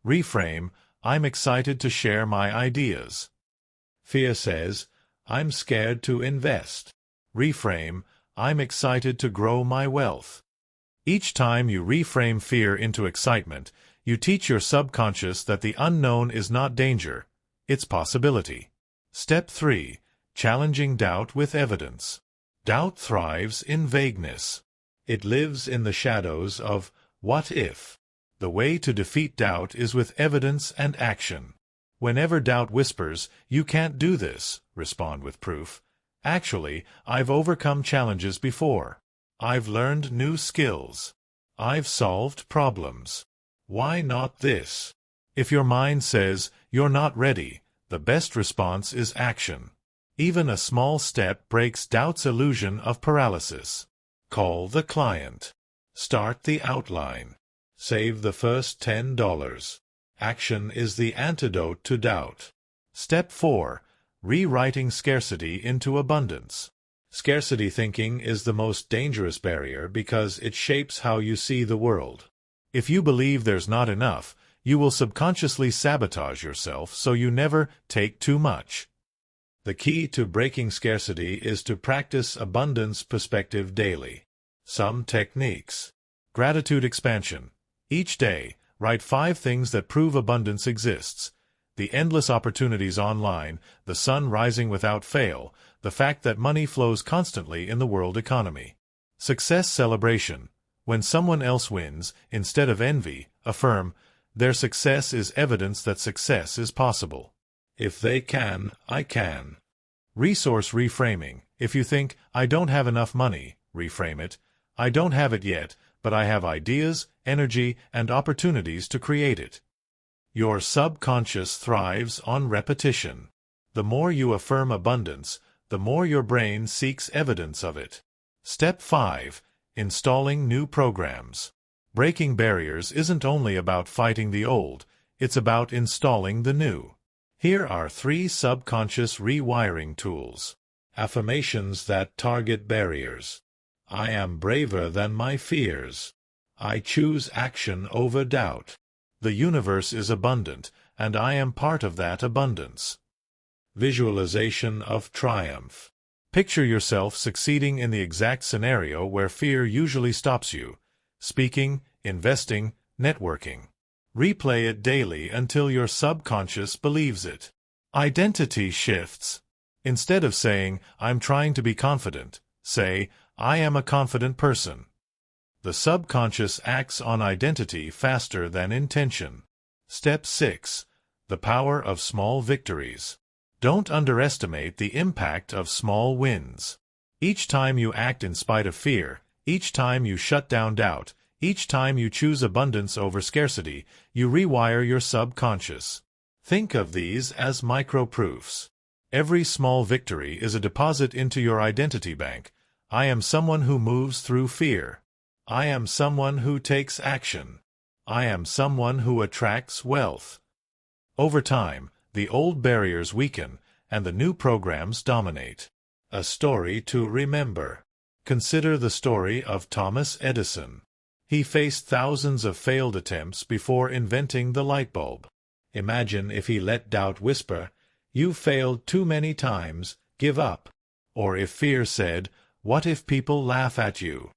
Reframe, I'm excited to share my ideas. Fear says, I'm scared to invest. Reframe, I'm excited to grow my wealth. Each time you reframe fear into excitement, you teach your subconscious that the unknown is not danger, it's possibility. Step 3. Challenging doubt with evidence. Doubt thrives in vagueness. It lives in the shadows of what if. The way to defeat doubt is with evidence and action. Whenever doubt whispers, you can't do this, respond with proof. Actually, I've overcome challenges before. I've learned new skills. I've solved problems. Why not this? If your mind says, you're not ready, the best response is action. Even a small step breaks doubt's illusion of paralysis. Call the client. Start the outline. Save the first $10. Action is the antidote to doubt. Step 4. Rewriting scarcity into abundance. Scarcity thinking is the most dangerous barrier because it shapes how you see the world. If you believe there's not enough, you will subconsciously sabotage yourself so you never take too much. The key to breaking scarcity is to practice abundance perspective daily. Some techniques. Gratitude expansion. Each day, write 5 things that prove abundance exists. The endless opportunities online, the sun rising without fail, the fact that money flows constantly in the world economy. Success celebration. When someone else wins, instead of envy, affirm, their success is evidence that success is possible. If they can, I can. Resource reframing. If you think, I don't have enough money, reframe it. I don't have it yet, but I have ideas, energy, and opportunities to create it. Your subconscious thrives on repetition. The more you affirm abundance, the more your brain seeks evidence of it. Step 5. Installing new programs. Breaking barriers isn't only about fighting the old, it's about installing the new. Here are 3 subconscious rewiring tools. Affirmations that target barriers. I am braver than my fears. I choose action over doubt. The universe is abundant, and I am part of that abundance. Visualization of triumph. Picture yourself succeeding in the exact scenario where fear usually stops you. Speaking, investing, networking. Replay it daily until your subconscious believes it. Identity shifts. Instead of saying, I'm trying to be confident, say, I am a confident person. The subconscious acts on identity faster than intention. Step 6. The power of small victories. Don't underestimate the impact of small wins. Each time you act in spite of fear, each time you shut down doubt, each time you choose abundance over scarcity, you rewire your subconscious. Think of these as micro-proofs. Every small victory is a deposit into your identity bank. I am someone who moves through fear. I am someone who takes action. I am someone who attracts wealth. Over time, the old barriers weaken, and the new programs dominate. A story to remember. Consider the story of Thomas Edison. He faced thousands of failed attempts before inventing the light bulb. Imagine if he let doubt whisper, "You failed too many times, give up." Or if fear said, "What if people laugh at you?"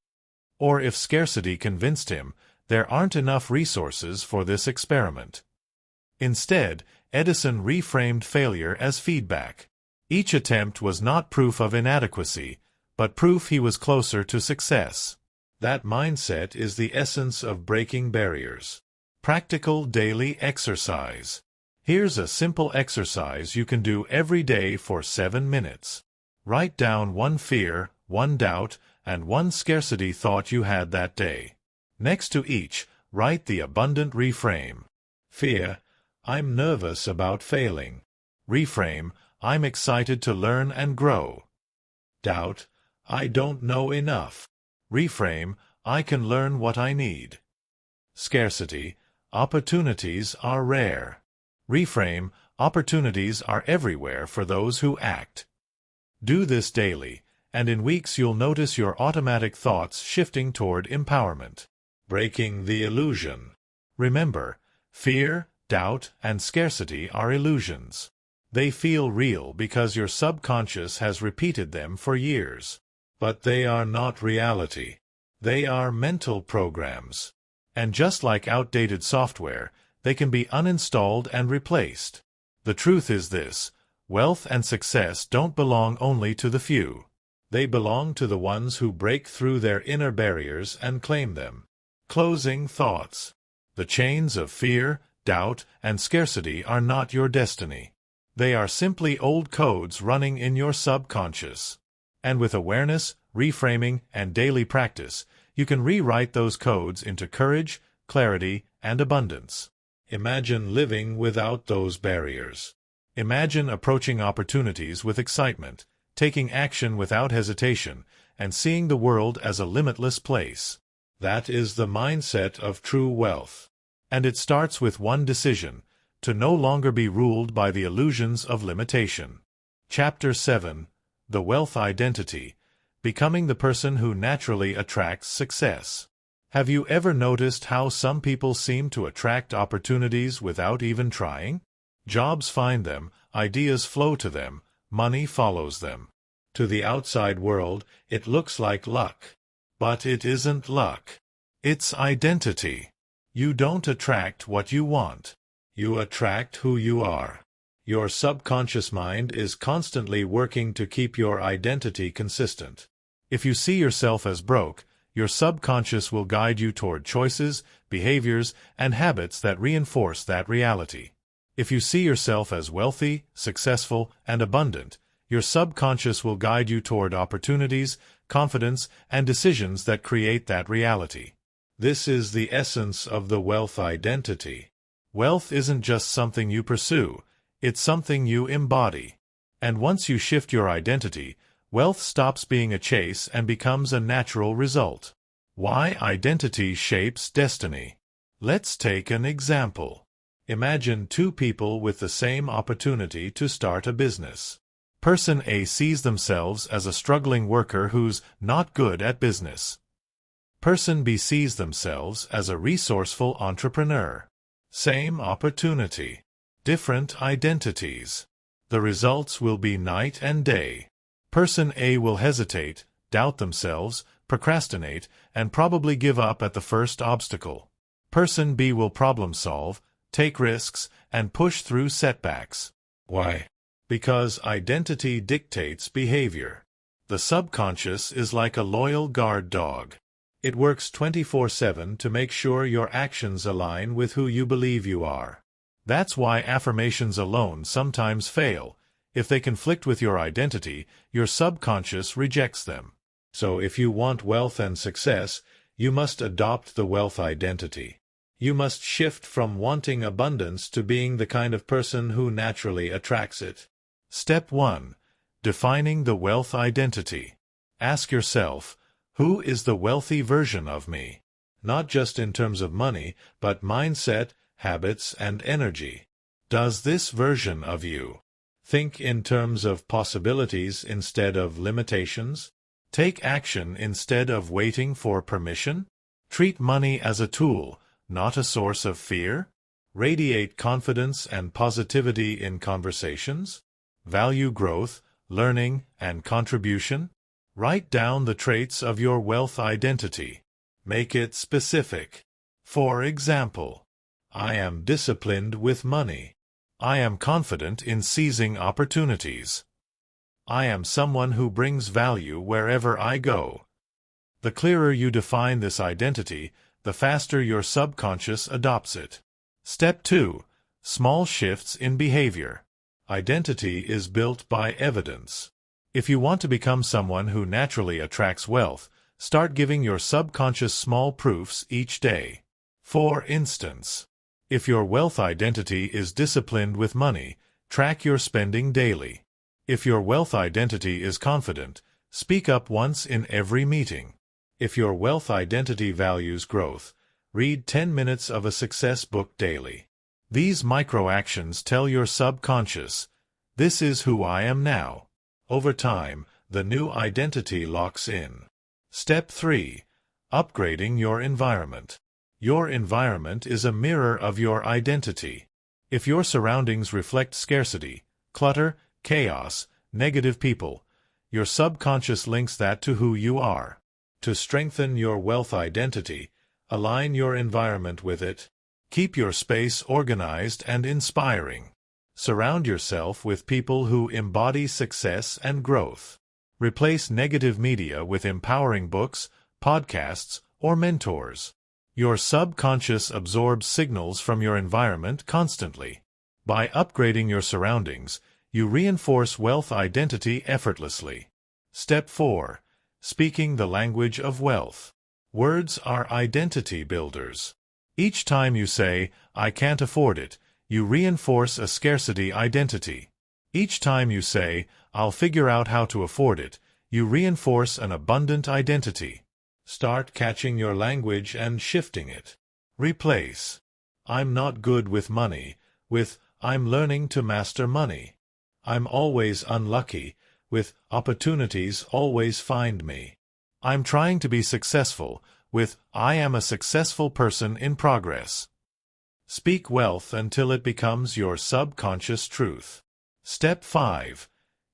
Or if scarcity convinced him, "There aren't enough resources for this experiment." Instead, Edison reframed failure as feedback. Each attempt was not proof of inadequacy, but proof he was closer to success. That mindset is the essence of breaking barriers. Practical daily exercise. Here's a simple exercise you can do every day for 7 minutes. Write down 1 fear, 1 doubt, and 1 scarcity thought you had that day. Next to each, write the abundant reframe. Fear, I'm nervous about failing. Reframe, I'm excited to learn and grow. Doubt, I don't know enough. Reframe, I can learn what I need. Scarcity, opportunities are rare. Reframe, opportunities are everywhere for those who act. Do this daily, and in weeks you'll notice your automatic thoughts shifting toward empowerment. Breaking the illusion. Remember, fear, doubt, and scarcity are illusions. They feel real because your subconscious has repeated them for years. But they are not reality. They are mental programs. And just like outdated software, they can be uninstalled and replaced. The truth is this: wealth and success don't belong only to the few. They belong to the ones who break through their inner barriers and claim them. Closing thoughts. The chains of fear, doubt, and scarcity are not your destiny. They are simply old codes running in your subconscious. And with awareness, reframing, and daily practice, you can rewrite those codes into courage, clarity, and abundance. Imagine living without those barriers. Imagine approaching opportunities with excitement, taking action without hesitation, and seeing the world as a limitless place. That is the mindset of true wealth. And it starts with one decision: to no longer be ruled by the illusions of limitation. Chapter 7. The Wealth Identity. Becoming the person who naturally attracts success. Have you ever noticed how some people seem to attract opportunities without even trying? Jobs find them, ideas flow to them, money follows them. To the outside world, it looks like luck. But it isn't luck. It's identity. You don't attract what you want. You attract who you are. Your subconscious mind is constantly working to keep your identity consistent. If you see yourself as broke, your subconscious will guide you toward choices, behaviors, and habits that reinforce that reality. If you see yourself as wealthy, successful, and abundant, your subconscious will guide you toward opportunities, confidence, and decisions that create that reality. This is the essence of the wealth identity. Wealth isn't just something you pursue, it's something you embody. And once you shift your identity, wealth stops being a chase and becomes a natural result. Why identity shapes destiny. Let's take an example. Imagine two people with the same opportunity to start a business. Person A sees themselves as a struggling worker who's not good at business. Person B sees themselves as a resourceful entrepreneur. Same opportunity. Different identities. The results will be night and day. Person A will hesitate, doubt themselves, procrastinate, and probably give up at the first obstacle. Person B will problem solve, take risks, and push through setbacks. Why? Because identity dictates behavior. The subconscious is like a loyal guard dog. It works 24/7 to make sure your actions align with who you believe you are. That's why affirmations alone sometimes fail. If they conflict with your identity, your subconscious rejects them. So if you want wealth and success, you must adopt the wealth identity. You must shift from wanting abundance to being the kind of person who naturally attracts it. Step 1. Defining the wealth identity. Ask yourself, who is the wealthy version of me? Not just in terms of money, but mindset, habits, and energy. Does this version of you think in terms of possibilities instead of limitations? Take action instead of waiting for permission? Treat money as a tool, not a source of fear? Radiate confidence and positivity in conversations? Value growth, learning, and contribution? Write down the traits of your wealth identity. Make it specific. For example, I am disciplined with money. I am confident in seizing opportunities. I am someone who brings value wherever I go. The clearer you define this identity, the faster your subconscious adopts it. Step 2. Small shifts in behavior. Identity is built by evidence. If you want to become someone who naturally attracts wealth, start giving your subconscious small proofs each day. For instance, if your wealth identity is disciplined with money, track your spending daily. If your wealth identity is confident, speak up once in every meeting. If your wealth identity values growth, read 10 minutes of a success book daily. These micro-actions tell your subconscious, this is who I am now. Over time, the new identity locks in. Step 3. Upgrading your environment. Your environment is a mirror of your identity. If your surroundings reflect scarcity, clutter, chaos, negative people. Your subconscious links that to who you are. To strengthen your wealth identity, align your environment with it. Keep your space organized and inspiring. Surround yourself with people who embody success and growth. Replace negative media with empowering books, podcasts, or mentors. Your subconscious absorbs signals from your environment constantly. By upgrading your surroundings, you reinforce wealth identity effortlessly. Step 4. Speaking the language of wealth. Words are identity builders. Each time you say, "I can't afford it," you reinforce a scarcity identity. Each time you say, "I'll figure out how to afford it," you reinforce an abundant identity. Start catching your language and shifting it. Replace "I'm not good with money" with "I'm learning to master money." "I'm always unlucky" with "Opportunities always find me." "I'm trying to be successful" with "I am a successful person in progress." Speak wealth until it becomes your subconscious truth. Step 5.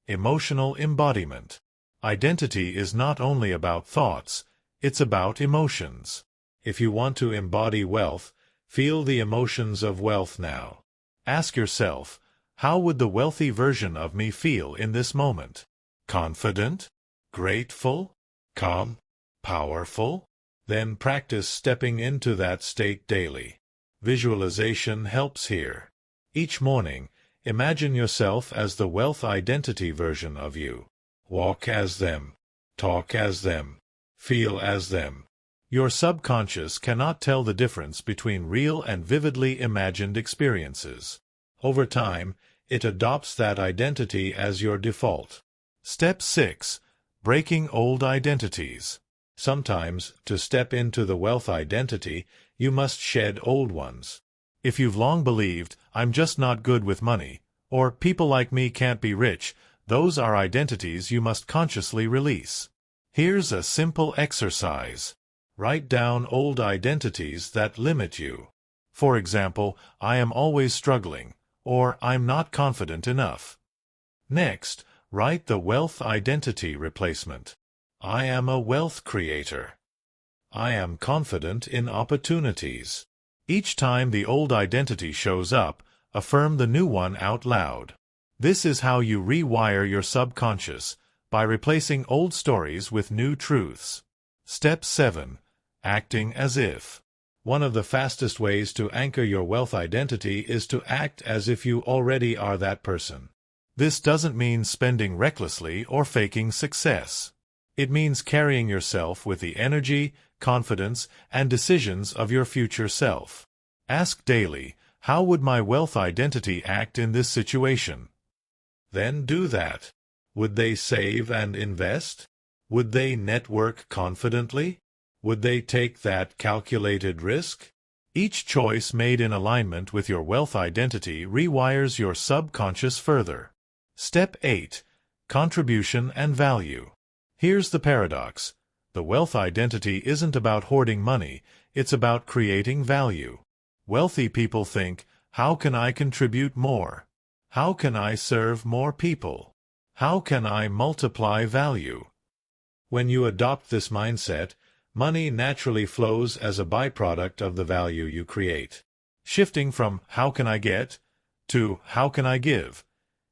Emotional embodiment. Identity is not only about thoughts, it's about emotions. If you want to embody wealth, feel the emotions of wealth now. Ask yourself, how would the wealthy version of me feel in this moment? Confident? Grateful? Calm? Powerful? Then practice stepping into that state daily. Visualization helps here. Each morning, imagine yourself as the wealth identity version of you. Walk as them. Talk as them. Feel as them. Your subconscious cannot tell the difference between real and vividly imagined experiences. Over time, it adopts that identity as your default. Step 6. Breaking old identities. Sometimes, to step into the wealth identity, you must shed old ones. If you've long believed, "I'm just not good with money," or "people like me can't be rich," those are identities you must consciously release. Here's a simple exercise. Write down old identities that limit you. For example, "I am always struggling," or "I'm not confident enough." Next, write the wealth identity replacement. "I am a wealth creator." "I am confident in opportunities." Each time the old identity shows up, affirm the new one out loud. This is how you rewire your subconscious, by replacing old stories with new truths. Step 7. Acting as if. One of the fastest ways to anchor your wealth identity is to act as if you already are that person. This doesn't mean spending recklessly or faking success. It means carrying yourself with the energy, confidence, and decisions of your future self. Ask daily, "How would my wealth identity act in this situation?" Then do that. Would they save and invest? Would they network confidently? Would they take that calculated risk? Each choice made in alignment with your wealth identity rewires your subconscious further. Step 8. Contribution and value. Here's the paradox. The wealth identity isn't about hoarding money, it's about creating value. Wealthy people think, "How can I contribute more? How can I serve more people? How can I multiply value?" When you adopt this mindset, money naturally flows as a byproduct of the value you create. Shifting from "How can I get?" to "How can I give?"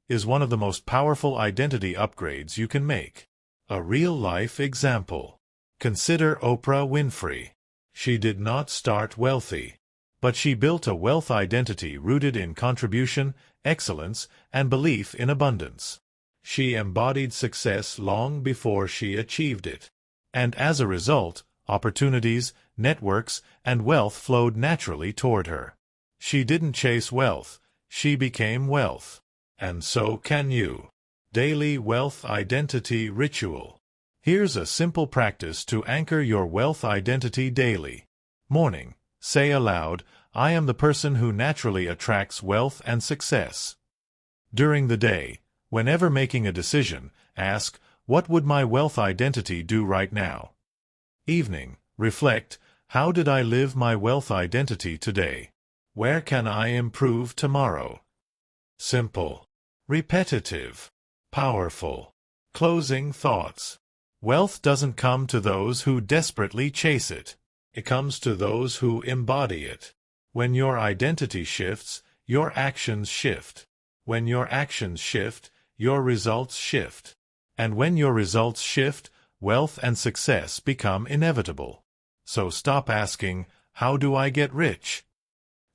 is one of the most powerful identity upgrades you can make. A real-life example. Consider Oprah Winfrey. She did not start wealthy, but she built a wealth identity rooted in contribution, excellence, and belief in abundance. She embodied success long before she achieved it. And as a result, opportunities, networks, and wealth flowed naturally toward her. She didn't chase wealth, she became wealth. And so can you. Daily Wealth Identity Ritual. Here's a simple practice to anchor your wealth identity daily. Morning. Say aloud, "I am the person who naturally attracts wealth and success." During the day, whenever making a decision, ask, "What would my wealth identity do right now?" Evening. Reflect, "How did I live my wealth identity today? Where can I improve tomorrow?" Simple. repetitive, powerful. Closing thoughts. Wealth doesn't come to those who desperately chase it. It comes to those who embody it. When your identity shifts, your actions shift. When your actions shift, your results shift. And when your results shift, wealth and success become inevitable. So stop asking, how do I get rich?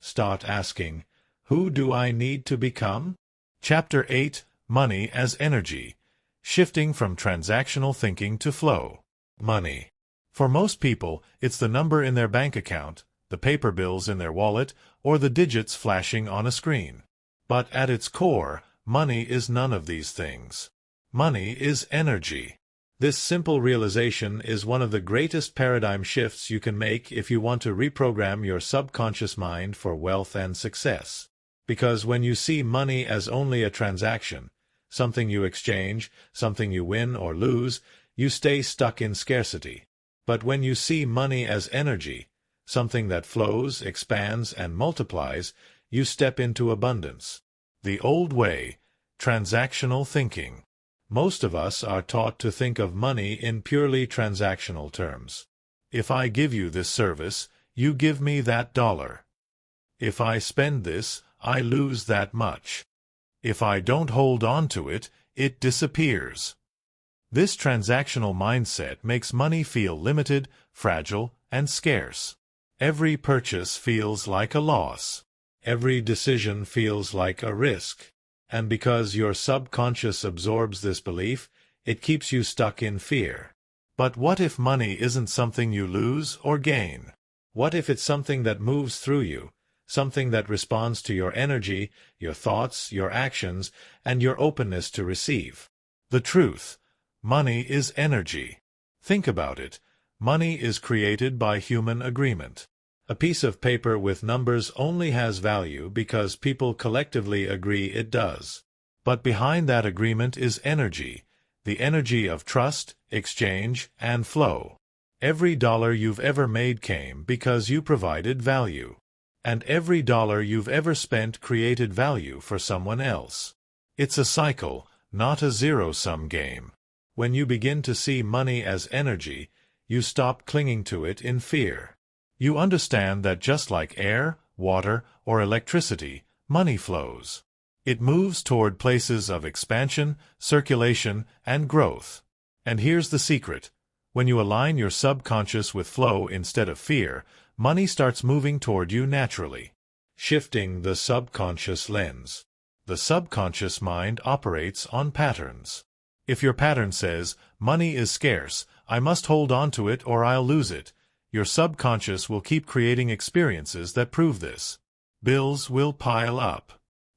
Start asking, who do I need to become? Chapter 8, Money as Energy. Shifting from transactional thinking to flow. Money. For most people, it's the number in their bank account, the paper bills in their wallet, or the digits flashing on a screen. But at its core, money is none of these things. Money is energy. This simple realization is one of the greatest paradigm shifts you can make if you want to reprogram your subconscious mind for wealth and success. Because when you see money as only a transaction, something you exchange, something you win or lose, you stay stuck in scarcity. But when you see money as energy, something that flows, expands, and multiplies, you step into abundance. The old way, transactional thinking. Most of us are taught to think of money in purely transactional terms. If I give you this service, you give me that dollar. If I spend this, I lose that much. If I don't hold on to it, it disappears. This transactional mindset makes money feel limited, fragile, and scarce. Every purchase feels like a loss. Every decision feels like a risk. And because your subconscious absorbs this belief, it keeps you stuck in fear. But what if money isn't something you lose or gain? What if it's something that moves through you, something that responds to your energy, your thoughts, your actions, and your openness to receive? The truth: money is energy. Think about it. Money is created by human agreement. A piece of paper with numbers only has value because people collectively agree it does. But behind that agreement is energy, the energy of trust, exchange, and flow. Every dollar you've ever made came because you provided value. And every dollar you've ever spent created value for someone else. It's a cycle, not a zero-sum game. When you begin to see money as energy, you stop clinging to it in fear. You understand that just like air, water, or electricity, money flows. It moves toward places of expansion, circulation, and growth. And here's the secret. When you align your subconscious with flow instead of fear, money starts moving toward you naturally. Shifting the subconscious lens. The subconscious mind operates on patterns. If your pattern says, money is scarce, I must hold on to it or I'll lose it, your subconscious will keep creating experiences that prove this. Bills will pile up.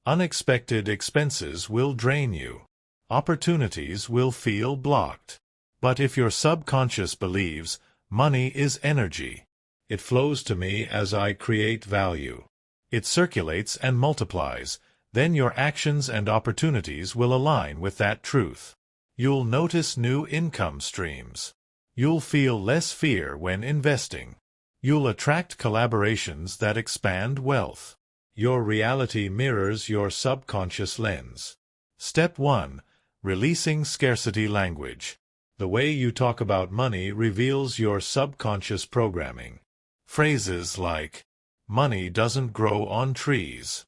Unexpected expenses will drain you. Opportunities will feel blocked. But if your subconscious believes, money is energy, it flows to me as I create value. It circulates and multiplies, then your actions and opportunities will align with that truth. You'll notice new income streams. You'll feel less fear when investing. You'll attract collaborations that expand wealth. Your reality mirrors your subconscious lens. Step 1. Releasing scarcity language. The way you talk about money reveals your subconscious programming. Phrases like, money doesn't grow on trees.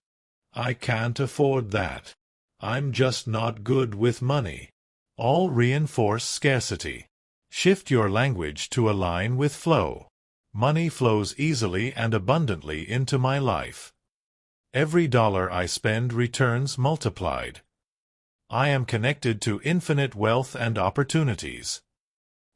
I can't afford that. I'm just not good with money. All reinforce scarcity. Shift your language to align with flow. Money flows easily and abundantly into my life. Every dollar I spend returns multiplied. I am connected to infinite wealth and opportunities.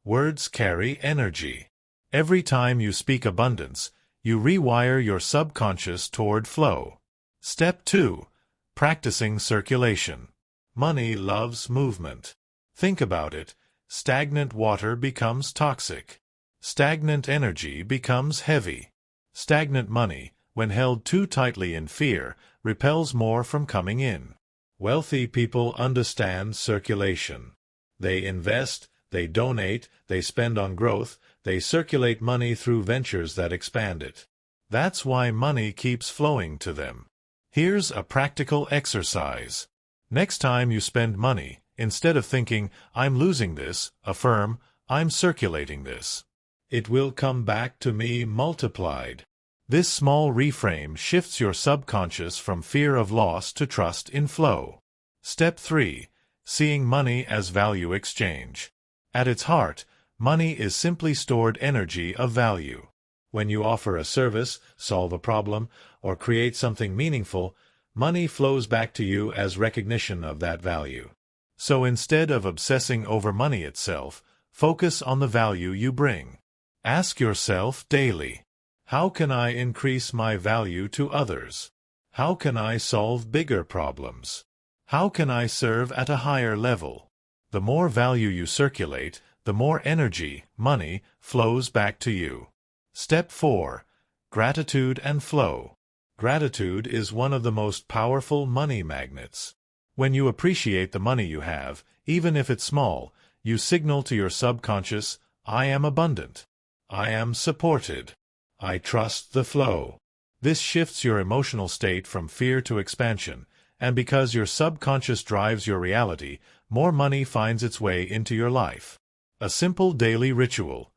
Words carry energy. Every time you speak abundance, you rewire your subconscious toward flow. Step 2. Practicing circulation. Money loves movement. Think about it. Stagnant water becomes toxic. Stagnant energy becomes heavy. Stagnant money, when held too tightly in fear, repels more from coming in. Wealthy people understand circulation. They invest, they donate, they spend on growth, they circulate money through ventures that expand it. That's why money keeps flowing to them. Here's a practical exercise. Next time you spend money, instead of thinking, I'm losing this, affirm, I'm circulating this. It will come back to me multiplied. This small reframe shifts your subconscious from fear of loss to trust in flow. Step 3. Seeing money as value exchange. At its heart, money is simply stored energy of value. When you offer a service, solve a problem, or create something meaningful, money flows back to you as recognition of that value. So instead of obsessing over money itself, focus on the value you bring. Ask yourself daily, how can I increase my value to others? How can I solve bigger problems? How can I serve at a higher level? The more value you circulate, the more energy, money, flows back to you. Step 4. Gratitude and flow. Gratitude is one of the most powerful money magnets. When you appreciate the money you have, even if it's small, you signal to your subconscious, I am abundant. I am supported. I trust the flow. This shifts your emotional state from fear to expansion, and because your subconscious drives your reality, more money finds its way into your life. A simple daily ritual.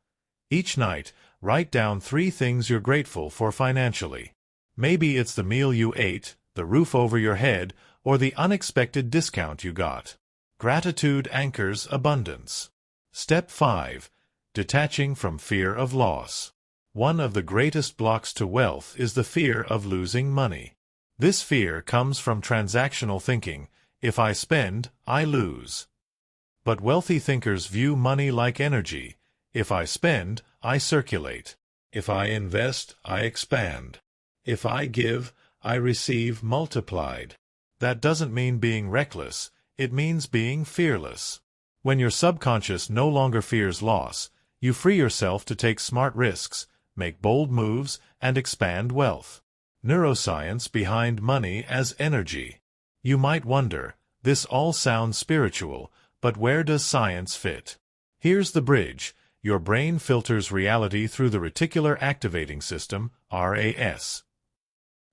Each night, write down 3 things you're grateful for financially. Maybe it's the meal you ate, the roof over your head, or the unexpected discount you got. Gratitude anchors abundance. Step 5. Detaching from fear of loss. One of the greatest blocks to wealth is the fear of losing money. This fear comes from transactional thinking. If I spend, I lose. But wealthy thinkers view money like energy. If I spend, I circulate. If I invest, I expand. If I give, I receive multiplied. That doesn't mean being reckless, it means being fearless. When your subconscious no longer fears loss, you free yourself to take smart risks, make bold moves, and expand wealth. Neuroscience behind money as energy. You might wonder, this all sounds spiritual, but where does science fit? Here's the bridge. Your brain filters reality through the reticular activating system, RAS.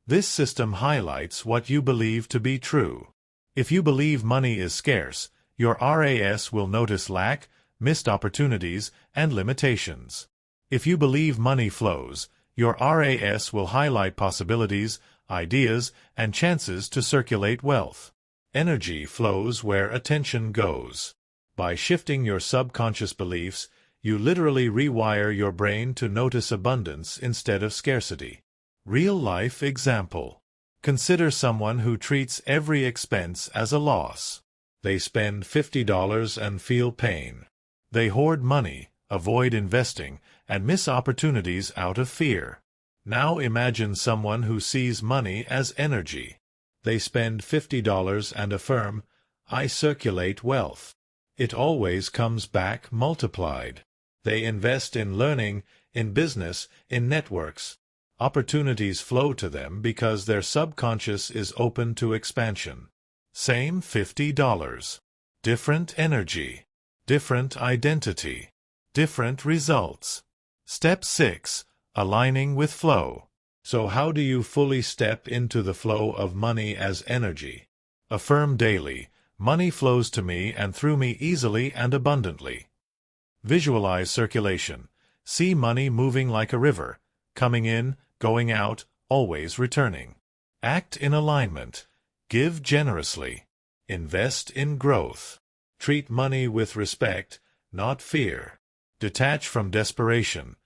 This system highlights what you believe to be true. If you believe money is scarce, your RAS will notice lack, missed opportunities, and limitations. If you believe money flows, your RAS will highlight possibilities, ideas, and chances to circulate wealth. Energy flows where attention goes. By shifting your subconscious beliefs, you literally rewire your brain to notice abundance instead of scarcity. Real-life example. Consider someone who treats every expense as a loss. They spend $50 and feel pain. They hoard money, avoid investing, and miss opportunities out of fear. Now imagine someone who sees money as energy. They spend $50 and affirm, I circulate wealth. It always comes back multiplied. They invest in learning, in business, in networks. Opportunities flow to them because their subconscious is open to expansion. Same $50. Different energy. Different identity. Different results. Step 6. Aligning with flow. So how do you fully step into the flow of money as energy? Affirm daily, money flows to me and through me easily and abundantly. Visualize circulation. See money moving like a river, coming in, going out, always returning. Act in alignment. Give generously. Invest in growth. Treat money with respect, not fear. Detach from desperation.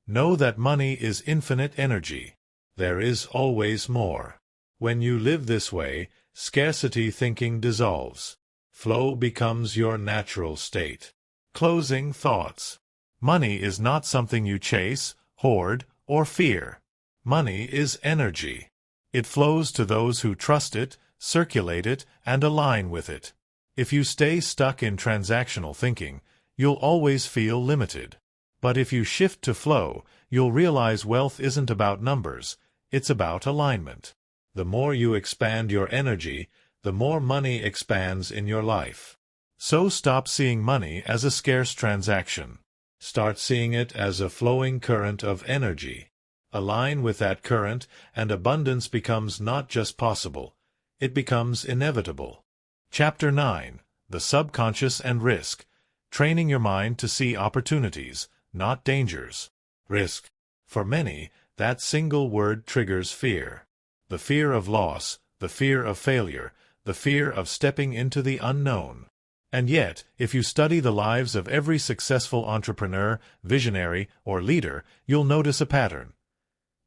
Know that money is infinite energy. There is always more. When you live this way, scarcity thinking dissolves. Flow becomes your natural state. Closing thoughts. Money is not something you chase, hoard, or fear. Money is energy. It flows to those who trust it, circulate it, and align with it. If you stay stuck in transactional thinking, you'll always feel limited. But if you shift to flow, you'll realize wealth isn't about numbers, it's about alignment. The more you expand your energy, the more money expands in your life. So stop seeing money as a scarce transaction. Start seeing it as a flowing current of energy. Align with that current, and abundance becomes not just possible, it becomes inevitable. Chapter 9. The Subconscious and Risk. Training your mind to see opportunities, not dangers. Risk. For many, that single word triggers fear. The fear of loss, the fear of failure, the fear of stepping into the unknown. And yet, if you study the lives of every successful entrepreneur, visionary, or leader, you'll notice a pattern.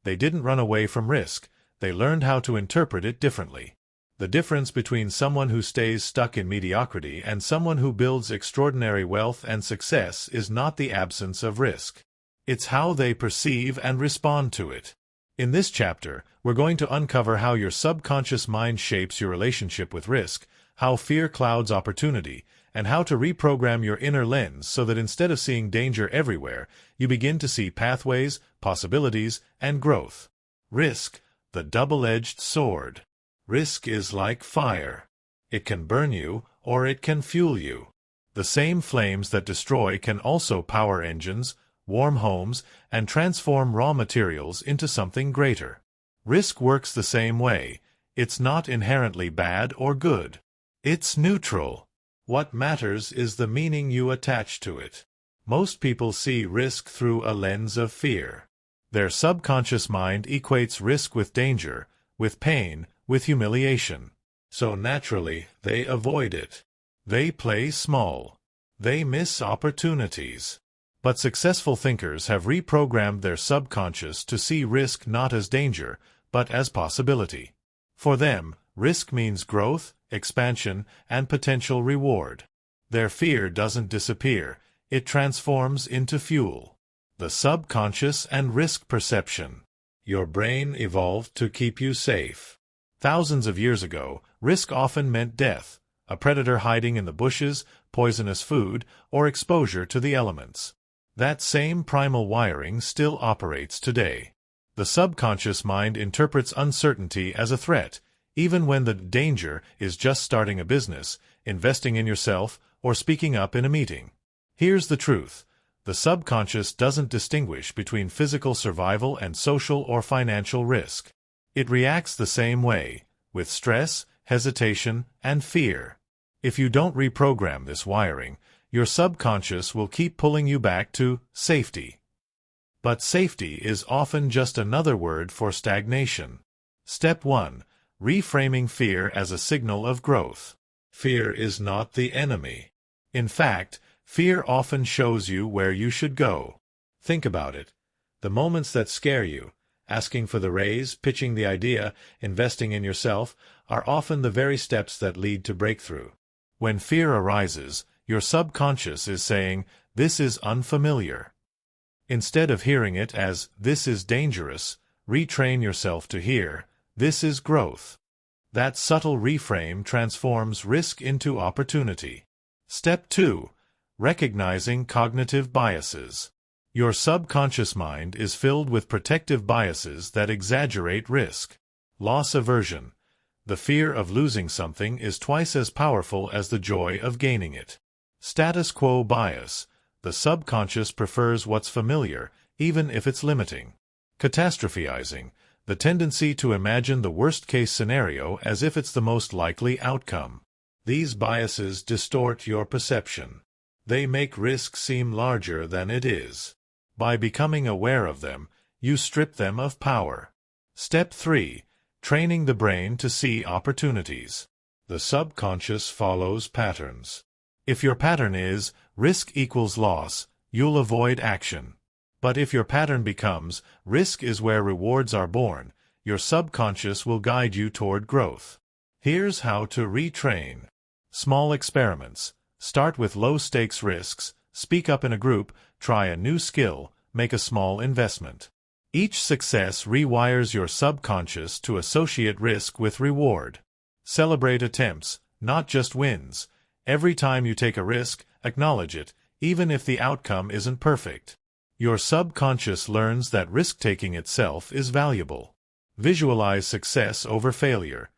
They didn't run away from risk, they learned how to interpret it differently. The difference between someone who stays stuck in mediocrity and someone who builds extraordinary wealth and success is not the absence of risk. It's how they perceive and respond to it. In this chapter, we're going to uncover how your subconscious mind shapes your relationship with risk, how fear clouds opportunity, and how to reprogram your inner lens so that instead of seeing danger everywhere, you begin to see pathways, possibilities, and growth. Risk, the double-edged sword. Risk is like fire. It can burn you, or it can fuel you. The same flames that destroy can also power engines, warm homes, and transform raw materials into something greater. Risk works the same way. It's not inherently bad or good. It's neutral. What matters is the meaning you attach to it. Most people see risk through a lens of fear. Their subconscious mind equates risk with danger, with pain, with humiliation. So naturally, they avoid it. They play small. They miss opportunities. But successful thinkers have reprogrammed their subconscious to see risk not as danger, but as possibility. For them, risk means growth, expansion, and potential reward. Their fear doesn't disappear, it transforms into fuel. The subconscious and risk perception. Your brain evolved to keep you safe. Thousands of years ago, risk often meant death, a predator hiding in the bushes, poisonous food, or exposure to the elements. That same primal wiring still operates today. The subconscious mind interprets uncertainty as a threat, even when the danger is just starting a business, investing in yourself, or speaking up in a meeting. Here's the truth. The subconscious doesn't distinguish between physical survival and social or financial risk. It reacts the same way, with stress, hesitation, and fear. If you don't reprogram this wiring, your subconscious will keep pulling you back to safety. But safety is often just another word for stagnation. Step 1. Reframing fear as a signal of growth. Fear is not the enemy. In fact, fear often shows you where you should go. Think about it. The moments that scare you, asking for the raise, pitching the idea, investing in yourself, are often the very steps that lead to breakthrough. When fear arises, your subconscious is saying, "This is unfamiliar." Instead of hearing it as, "This is dangerous," retrain yourself to hear, "This is growth." That subtle reframe transforms risk into opportunity. Step 2. Recognizing cognitive biases. Your subconscious mind is filled with protective biases that exaggerate risk. Loss aversion. The fear of losing something is twice as powerful as the joy of gaining it. Status quo bias. The subconscious prefers what's familiar, even if it's limiting. Catastrophizing. The tendency to imagine the worst-case scenario as if it's the most likely outcome. These biases distort your perception. They make risk seem larger than it is. By becoming aware of them, you strip them of power. Step 3. Training the brain to see opportunities. The subconscious follows patterns. If your pattern is, risk equals loss, you'll avoid action. But if your pattern becomes, risk is where rewards are born, your subconscious will guide you toward growth. Here's how to retrain. Small experiments. Start with low-stakes risks, speak up in a group, try a new skill, make a small investment. Each success rewires your subconscious to associate risk with reward. Celebrate attempts, not just wins. Every time you take a risk, acknowledge it, even if the outcome isn't perfect. Your subconscious learns that risk-taking itself is valuable. Visualize success over failure.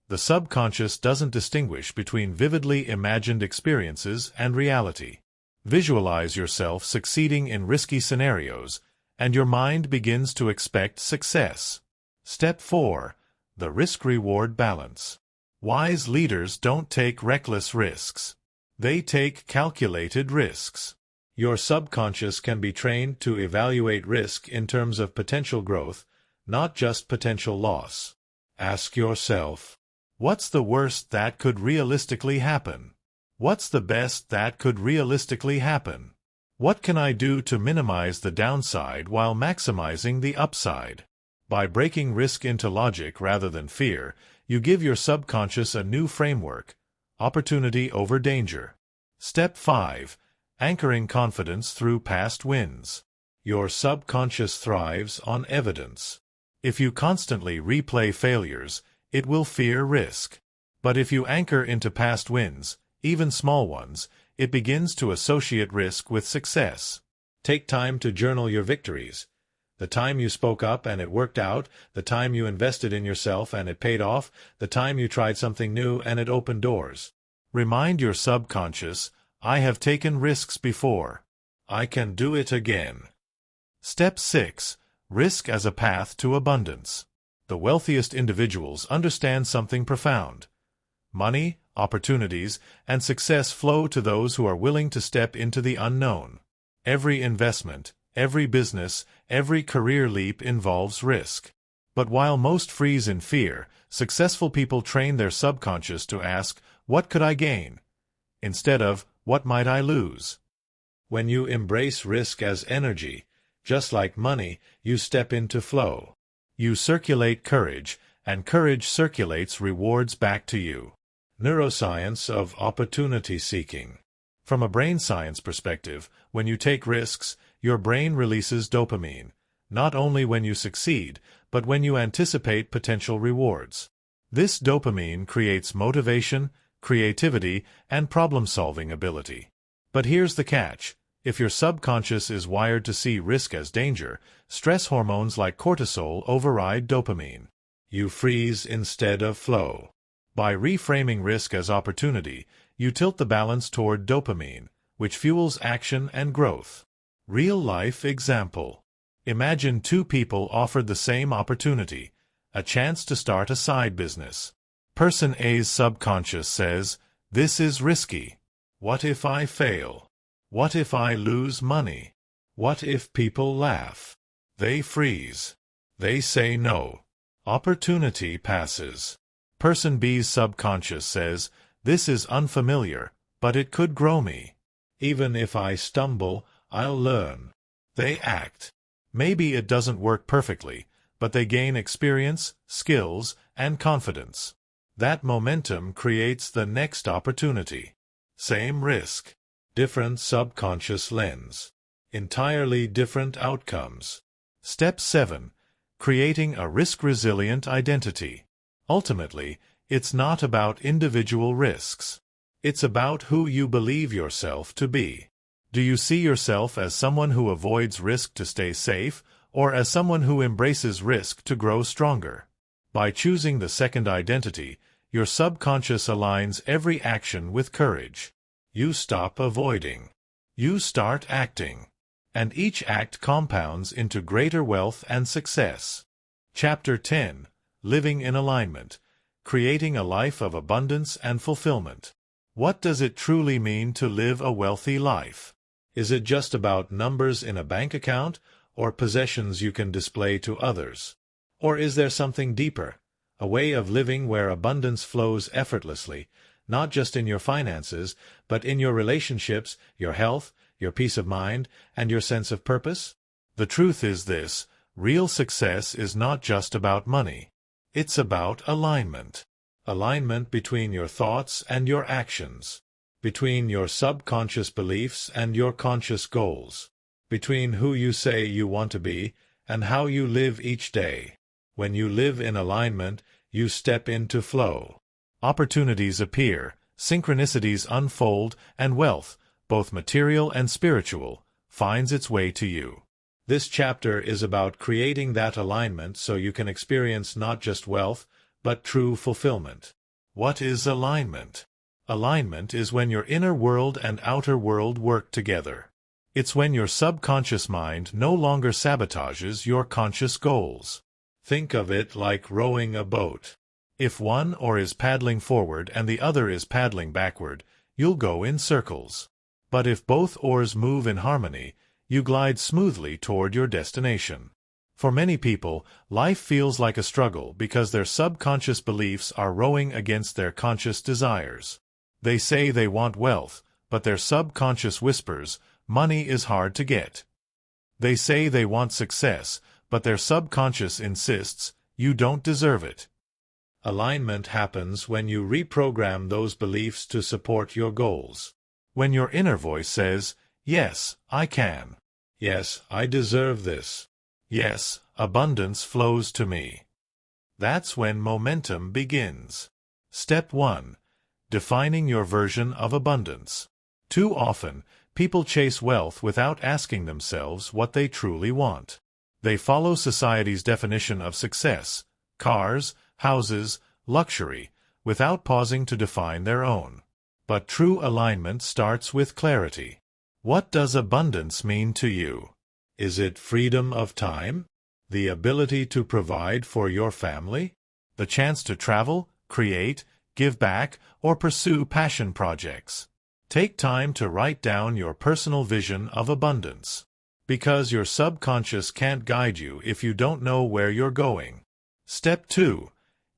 The subconscious doesn't distinguish between vividly imagined experiences and reality. Visualize yourself succeeding in risky scenarios, and your mind begins to expect success. Step 4. The risk-reward balance. Wise leaders don't take reckless risks. They take calculated risks. Your subconscious can be trained to evaluate risk in terms of potential growth, not just potential loss. Ask yourself, what's the worst that could realistically happen? What's the best that could realistically happen? What can I do to minimize the downside while maximizing the upside? By breaking risk into logic rather than fear, you give your subconscious a new framework: opportunity over danger. Step 5. Anchoring confidence through past wins. Your subconscious thrives on evidence. If you constantly replay failures, it will fear risk. But if you anchor into past wins, even small ones, it begins to associate risk with success. Take time to journal your victories. The time you spoke up and it worked out, the time you invested in yourself and it paid off, the time you tried something new and it opened doors. Remind your subconscious, I have taken risks before. I can do it again. Step 6. Risk as a path to abundance. The wealthiest individuals understand something profound. Money, opportunities, and success flow to those who are willing to step into the unknown. Every investment, every business, every career leap involves risk. But while most freeze in fear, successful people train their subconscious to ask, what could I gain? Instead of, what might I lose? When you embrace risk as energy, just like money, you step into flow. You circulate courage, and courage circulates rewards back to you. Neuroscience of opportunity seeking. From a brain science perspective, when you take risks, your brain releases dopamine, not only when you succeed, but when you anticipate potential rewards. This dopamine creates motivation, creativity, and problem-solving ability. But here's the catch. If your subconscious is wired to see risk as danger, stress hormones like cortisol override dopamine. You freeze instead of flow. By reframing risk as opportunity, you tilt the balance toward dopamine, which fuels action and growth. Real-life example. Imagine two people offered the same opportunity, a chance to start a side business. Person A's subconscious says, this is risky. What if I fail? What if I lose money? What if people laugh? They freeze. They say no. Opportunity passes. Person B's subconscious says, this is unfamiliar, but it could grow me. Even if I stumble, I'll learn. They act. Maybe it doesn't work perfectly, but they gain experience, skills, and confidence. That momentum creates the next opportunity. Same risk. Different subconscious lens. Entirely different outcomes. Step 7. Creating a risk-resilient identity. Ultimately, it's not about individual risks. It's about who you believe yourself to be. Do you see yourself as someone who avoids risk to stay safe, or as someone who embraces risk to grow stronger? By choosing the second identity, your subconscious aligns every action with courage. You stop avoiding. You start acting. And each act compounds into greater wealth and success. Chapter 10. Living in Alignment. Creating a life of abundance and fulfillment. What does it truly mean to live a wealthy life? Is it just about numbers in a bank account, or possessions you can display to others? Or is there something deeper, a way of living where abundance flows effortlessly, not just in your finances, but in your relationships, your health, your peace of mind, and your sense of purpose? The truth is this: real success is not just about money. It's about alignment. Alignment between your thoughts and your actions. Between your subconscious beliefs and your conscious goals. Between who you say you want to be and how you live each day. When you live in alignment, you step into flow. Opportunities appear, synchronicities unfold, and wealth, both material and spiritual, finds its way to you. This chapter is about creating that alignment so you can experience not just wealth, but true fulfillment. What is alignment? Alignment is when your inner world and outer world work together. It's when your subconscious mind no longer sabotages your conscious goals. Think of it like rowing a boat. If one oar is paddling forward and the other is paddling backward, you'll go in circles. But if both oars move in harmony, you glide smoothly toward your destination. For many people, life feels like a struggle because their subconscious beliefs are rowing against their conscious desires. They say they want wealth, but their subconscious whispers, money is hard to get. They say they want success, but their subconscious insists, you don't deserve it. Alignment happens when you reprogram those beliefs to support your goals. When your inner voice says, yes, I can. Yes, I deserve this. Yes, abundance flows to me. That's when momentum begins. Step 1. Defining your version of abundance. Too often, people chase wealth without asking themselves what they truly want. They follow society's definition of success, cars, houses, luxury, without pausing to define their own. But true alignment starts with clarity. What does abundance mean to you? Is it freedom of time? The ability to provide for your family? The chance to travel, create, give back, or pursue passion projects? Take time to write down your personal vision of abundance. Because your subconscious can't guide you if you don't know where you're going. Step 2.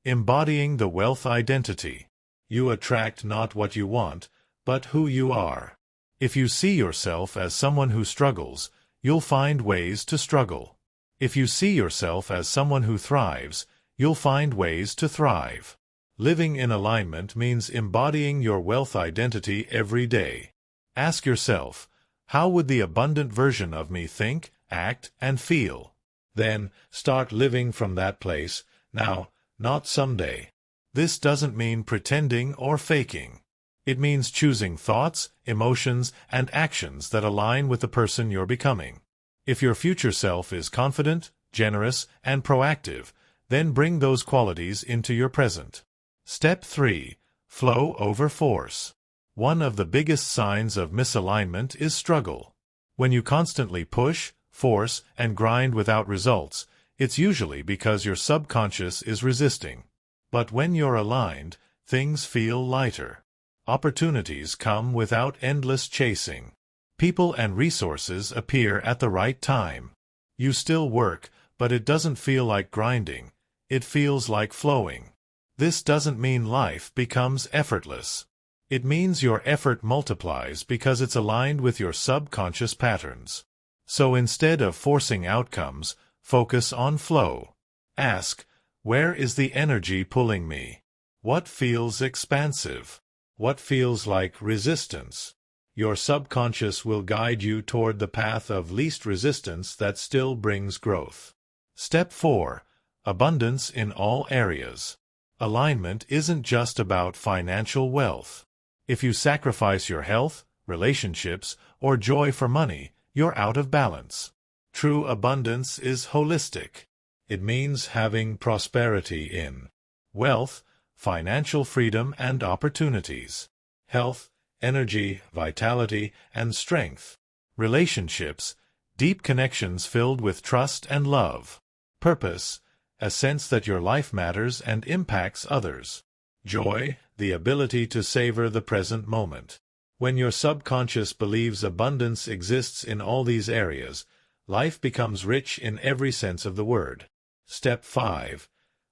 Embodying the wealth identity. You attract not what you want, but who you are. If you see yourself as someone who struggles, you'll find ways to struggle. If you see yourself as someone who thrives, you'll find ways to thrive. Living in alignment means embodying your wealth identity every day. Ask yourself, how would the abundant version of me think, act, and feel? Then, start living from that place, now, not someday. This doesn't mean pretending or faking. It means choosing thoughts, emotions, and actions that align with the person you're becoming. If your future self is confident, generous, and proactive, then bring those qualities into your present. Step 3. Flow over force. One of the biggest signs of misalignment is struggle. When you constantly push, force, and grind without results, it's usually because your subconscious is resisting. But when you're aligned, things feel lighter. Opportunities come without endless chasing. People and resources appear at the right time. You still work, but it doesn't feel like grinding. It feels like flowing. This doesn't mean life becomes effortless. It means your effort multiplies because it's aligned with your subconscious patterns. So instead of forcing outcomes, focus on flow. Ask, where is the energy pulling me? What feels expansive? What feels like resistance? Your subconscious will guide you toward the path of least resistance that still brings growth. Step 4. Abundance in all areas. Alignment isn't just about financial wealth. If you sacrifice your health, relationships, or joy for money, you're out of balance. True abundance is holistic. It means having prosperity in wealth, financial freedom and opportunities, health, energy, vitality, and strength, relationships, deep connections filled with trust and love, purpose, a sense that your life matters and impacts others, joy, the ability to savor the present moment. When your subconscious believes abundance exists in all these areas, life becomes rich in every sense of the word. Step 5.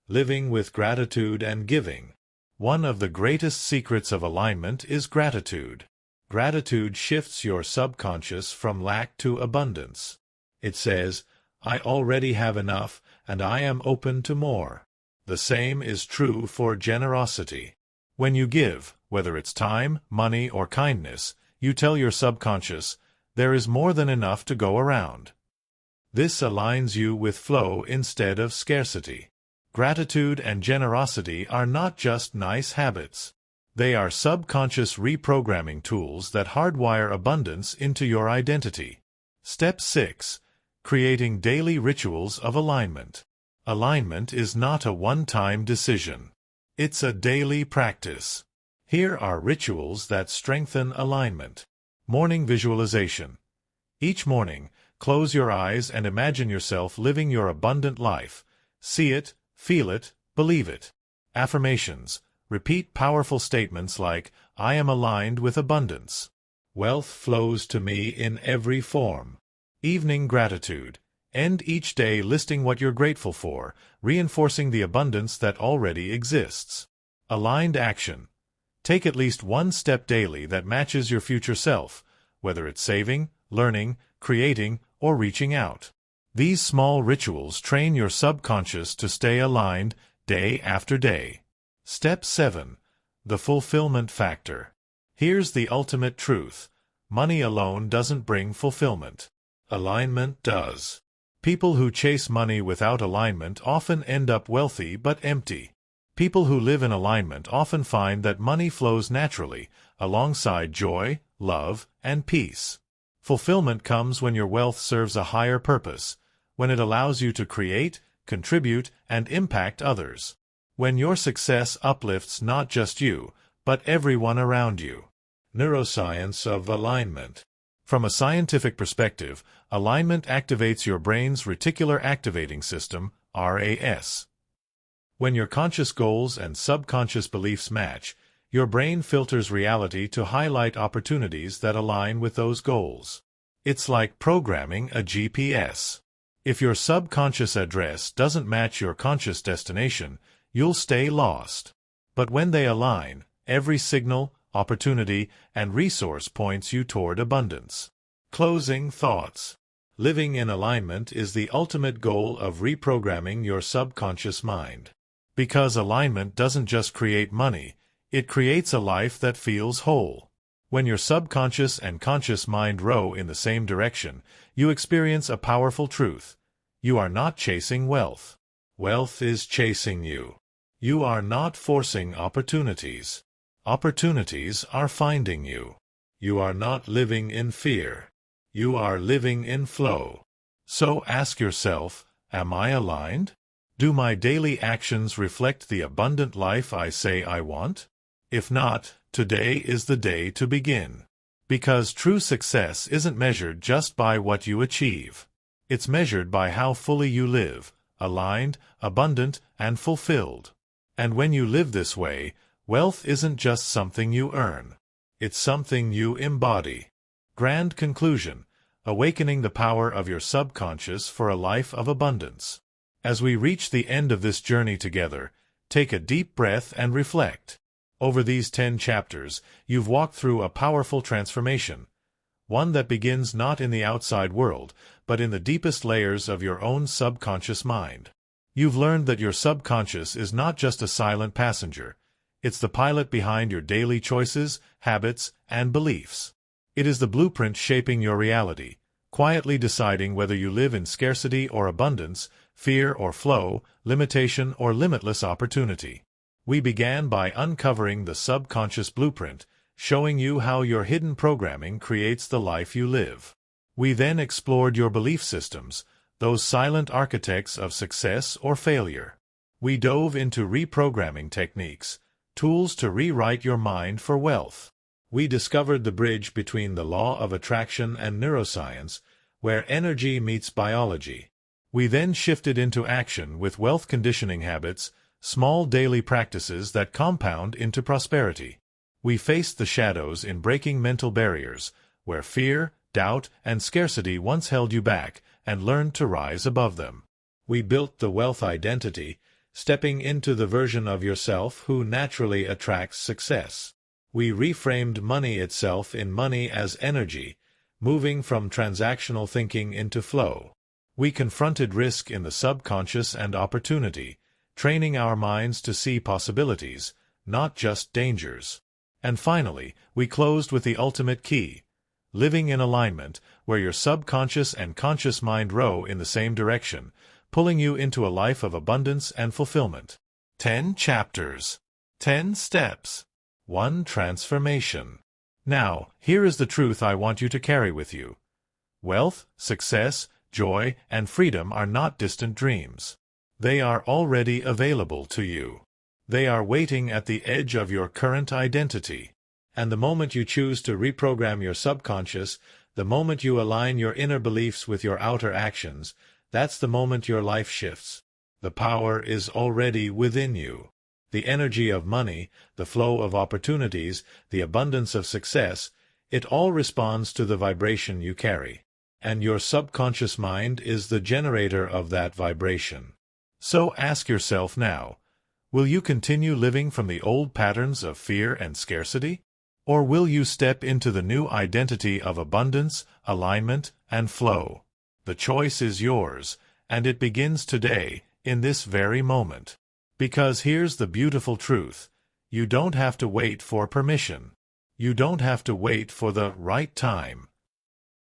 Living with gratitude and giving. One of the greatest secrets of alignment is gratitude. Gratitude shifts your subconscious from lack to abundance. It says, I already have enough, and I am open to more. The same is true for generosity. When you give, whether it's time, money, or kindness, you tell your subconscious, there is more than enough to go around. This aligns you with flow instead of scarcity. Gratitude and generosity are not just nice habits. They are subconscious reprogramming tools that hardwire abundance into your identity. Step 6. Creating daily rituals of alignment. Alignment is not a one-time decision. It's a daily practice. Here are rituals that strengthen alignment. Morning visualization. Each morning, close your eyes and imagine yourself living your abundant life. See it, feel it, believe it. Affirmations. Repeat powerful statements like, I am aligned with abundance. Wealth flows to me in every form. Evening gratitude. End each day listing what you're grateful for, reinforcing the abundance that already exists. Aligned action. Take at least one step daily that matches your future self, whether it's saving, learning, creating, or reaching out. These small rituals train your subconscious to stay aligned day after day. Step 7. The fulfillment factor. Here's the ultimate truth. Money alone doesn't bring fulfillment. Alignment does. People who chase money without alignment often end up wealthy but empty. People who live in alignment often find that money flows naturally, alongside joy, love, and peace. Fulfillment comes when your wealth serves a higher purpose, when it allows you to create, contribute, and impact others. When your success uplifts not just you, but everyone around you. Neuroscience of alignment. From a scientific perspective, alignment activates your brain's reticular activating system, RAS. When your conscious goals and subconscious beliefs match, your brain filters reality to highlight opportunities that align with those goals. It's like programming a GPS. If your subconscious address doesn't match your conscious destination, you'll stay lost. But when they align, every signal, opportunity, and resource points you toward abundance. Closing thoughts. Living in alignment is the ultimate goal of reprogramming your subconscious mind. Because alignment doesn't just create money, it creates a life that feels whole. When your subconscious and conscious mind row in the same direction, you experience a powerful truth. You are not chasing wealth. Wealth is chasing you. You are not forcing opportunities. Opportunities are finding you. You are not living in fear. You are living in flow. So ask yourself, am I aligned? Do my daily actions reflect the abundant life I say I want? If not, today is the day to begin. Because true success isn't measured just by what you achieve. It's measured by how fully you live, aligned, abundant, and fulfilled. And when you live this way, wealth isn't just something you earn. It's something you embody. Grand conclusion. Awakening the power of your subconscious for a life of abundance. As we reach the end of this journey together, take a deep breath and reflect. Over these 10 chapters, you've walked through a powerful transformation. One that begins not in the outside world, but in the deepest layers of your own subconscious mind. You've learned that your subconscious is not just a silent passenger. It's the pilot behind your daily choices, habits, and beliefs. It is the blueprint shaping your reality, quietly deciding whether you live in scarcity or abundance, fear or flow, limitation or limitless opportunity. We began by uncovering the subconscious blueprint, showing you how your hidden programming creates the life you live. We then explored your belief systems, those silent architects of success or failure. We dove into reprogramming techniques, tools to rewrite your mind for wealth. We discovered the bridge between the law of attraction and neuroscience, where energy meets biology. We then shifted into action with wealth conditioning habits, small daily practices that compound into prosperity. We faced the shadows in breaking mental barriers, where fear, doubt, and scarcity once held you back, and learned to rise above them. We built the wealth identity, stepping into the version of yourself who naturally attracts success. We reframed money itself in money as energy, moving from transactional thinking into flow. We confronted risk in the subconscious and opportunity, training our minds to see possibilities, not just dangers. And finally, we closed with the ultimate key, living in alignment, where your subconscious and conscious mind row in the same direction, pulling you into a life of abundance and fulfillment. 10 chapters. 10 steps. 1 transformation. Now, here is the truth I want you to carry with you. Wealth, success, joy, and freedom are not distant dreams. They are already available to you. They are waiting at the edge of your current identity. And the moment you choose to reprogram your subconscious, the moment you align your inner beliefs with your outer actions, that's the moment your life shifts. The power is already within you. The energy of money, the flow of opportunities, the abundance of success, it all responds to the vibration you carry. And your subconscious mind is the generator of that vibration. So ask yourself now, will you continue living from the old patterns of fear and scarcity? Or will you step into the new identity of abundance, alignment, and flow? The choice is yours, and it begins today, in this very moment. Because here's the beautiful truth. You don't have to wait for permission. You don't have to wait for the right time.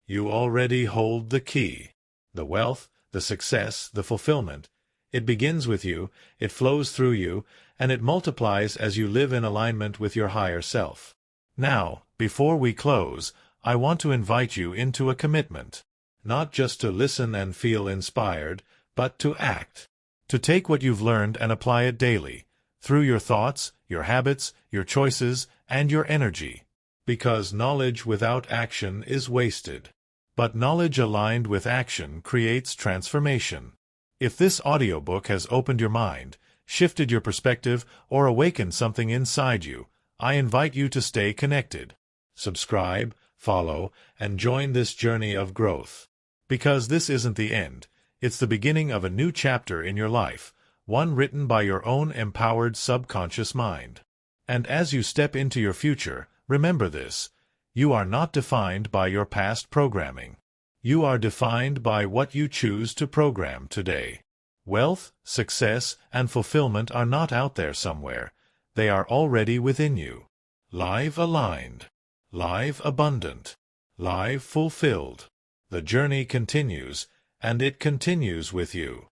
You already hold the key. The wealth, the success, the fulfillment. It begins with you, it flows through you, and it multiplies as you live in alignment with your higher self. Now, before we close, I want to invite you into a commitment. Not just to listen and feel inspired, but to act. To take what you've learned and apply it daily, through your thoughts, your habits, your choices, and your energy. Because knowledge without action is wasted. But knowledge aligned with action creates transformation. If this audiobook has opened your mind, shifted your perspective, or awakened something inside you, I invite you to stay connected. Subscribe, follow, and join this journey of growth. Because this isn't the end. It's the beginning of a new chapter in your life, one written by your own empowered subconscious mind. And as you step into your future, remember this: you are not defined by your past programming. You are defined by what you choose to program today. Wealth, success, and fulfillment are not out there somewhere. They are already within you. Live aligned. Live abundant. Live fulfilled. The journey continues, and it continues with you.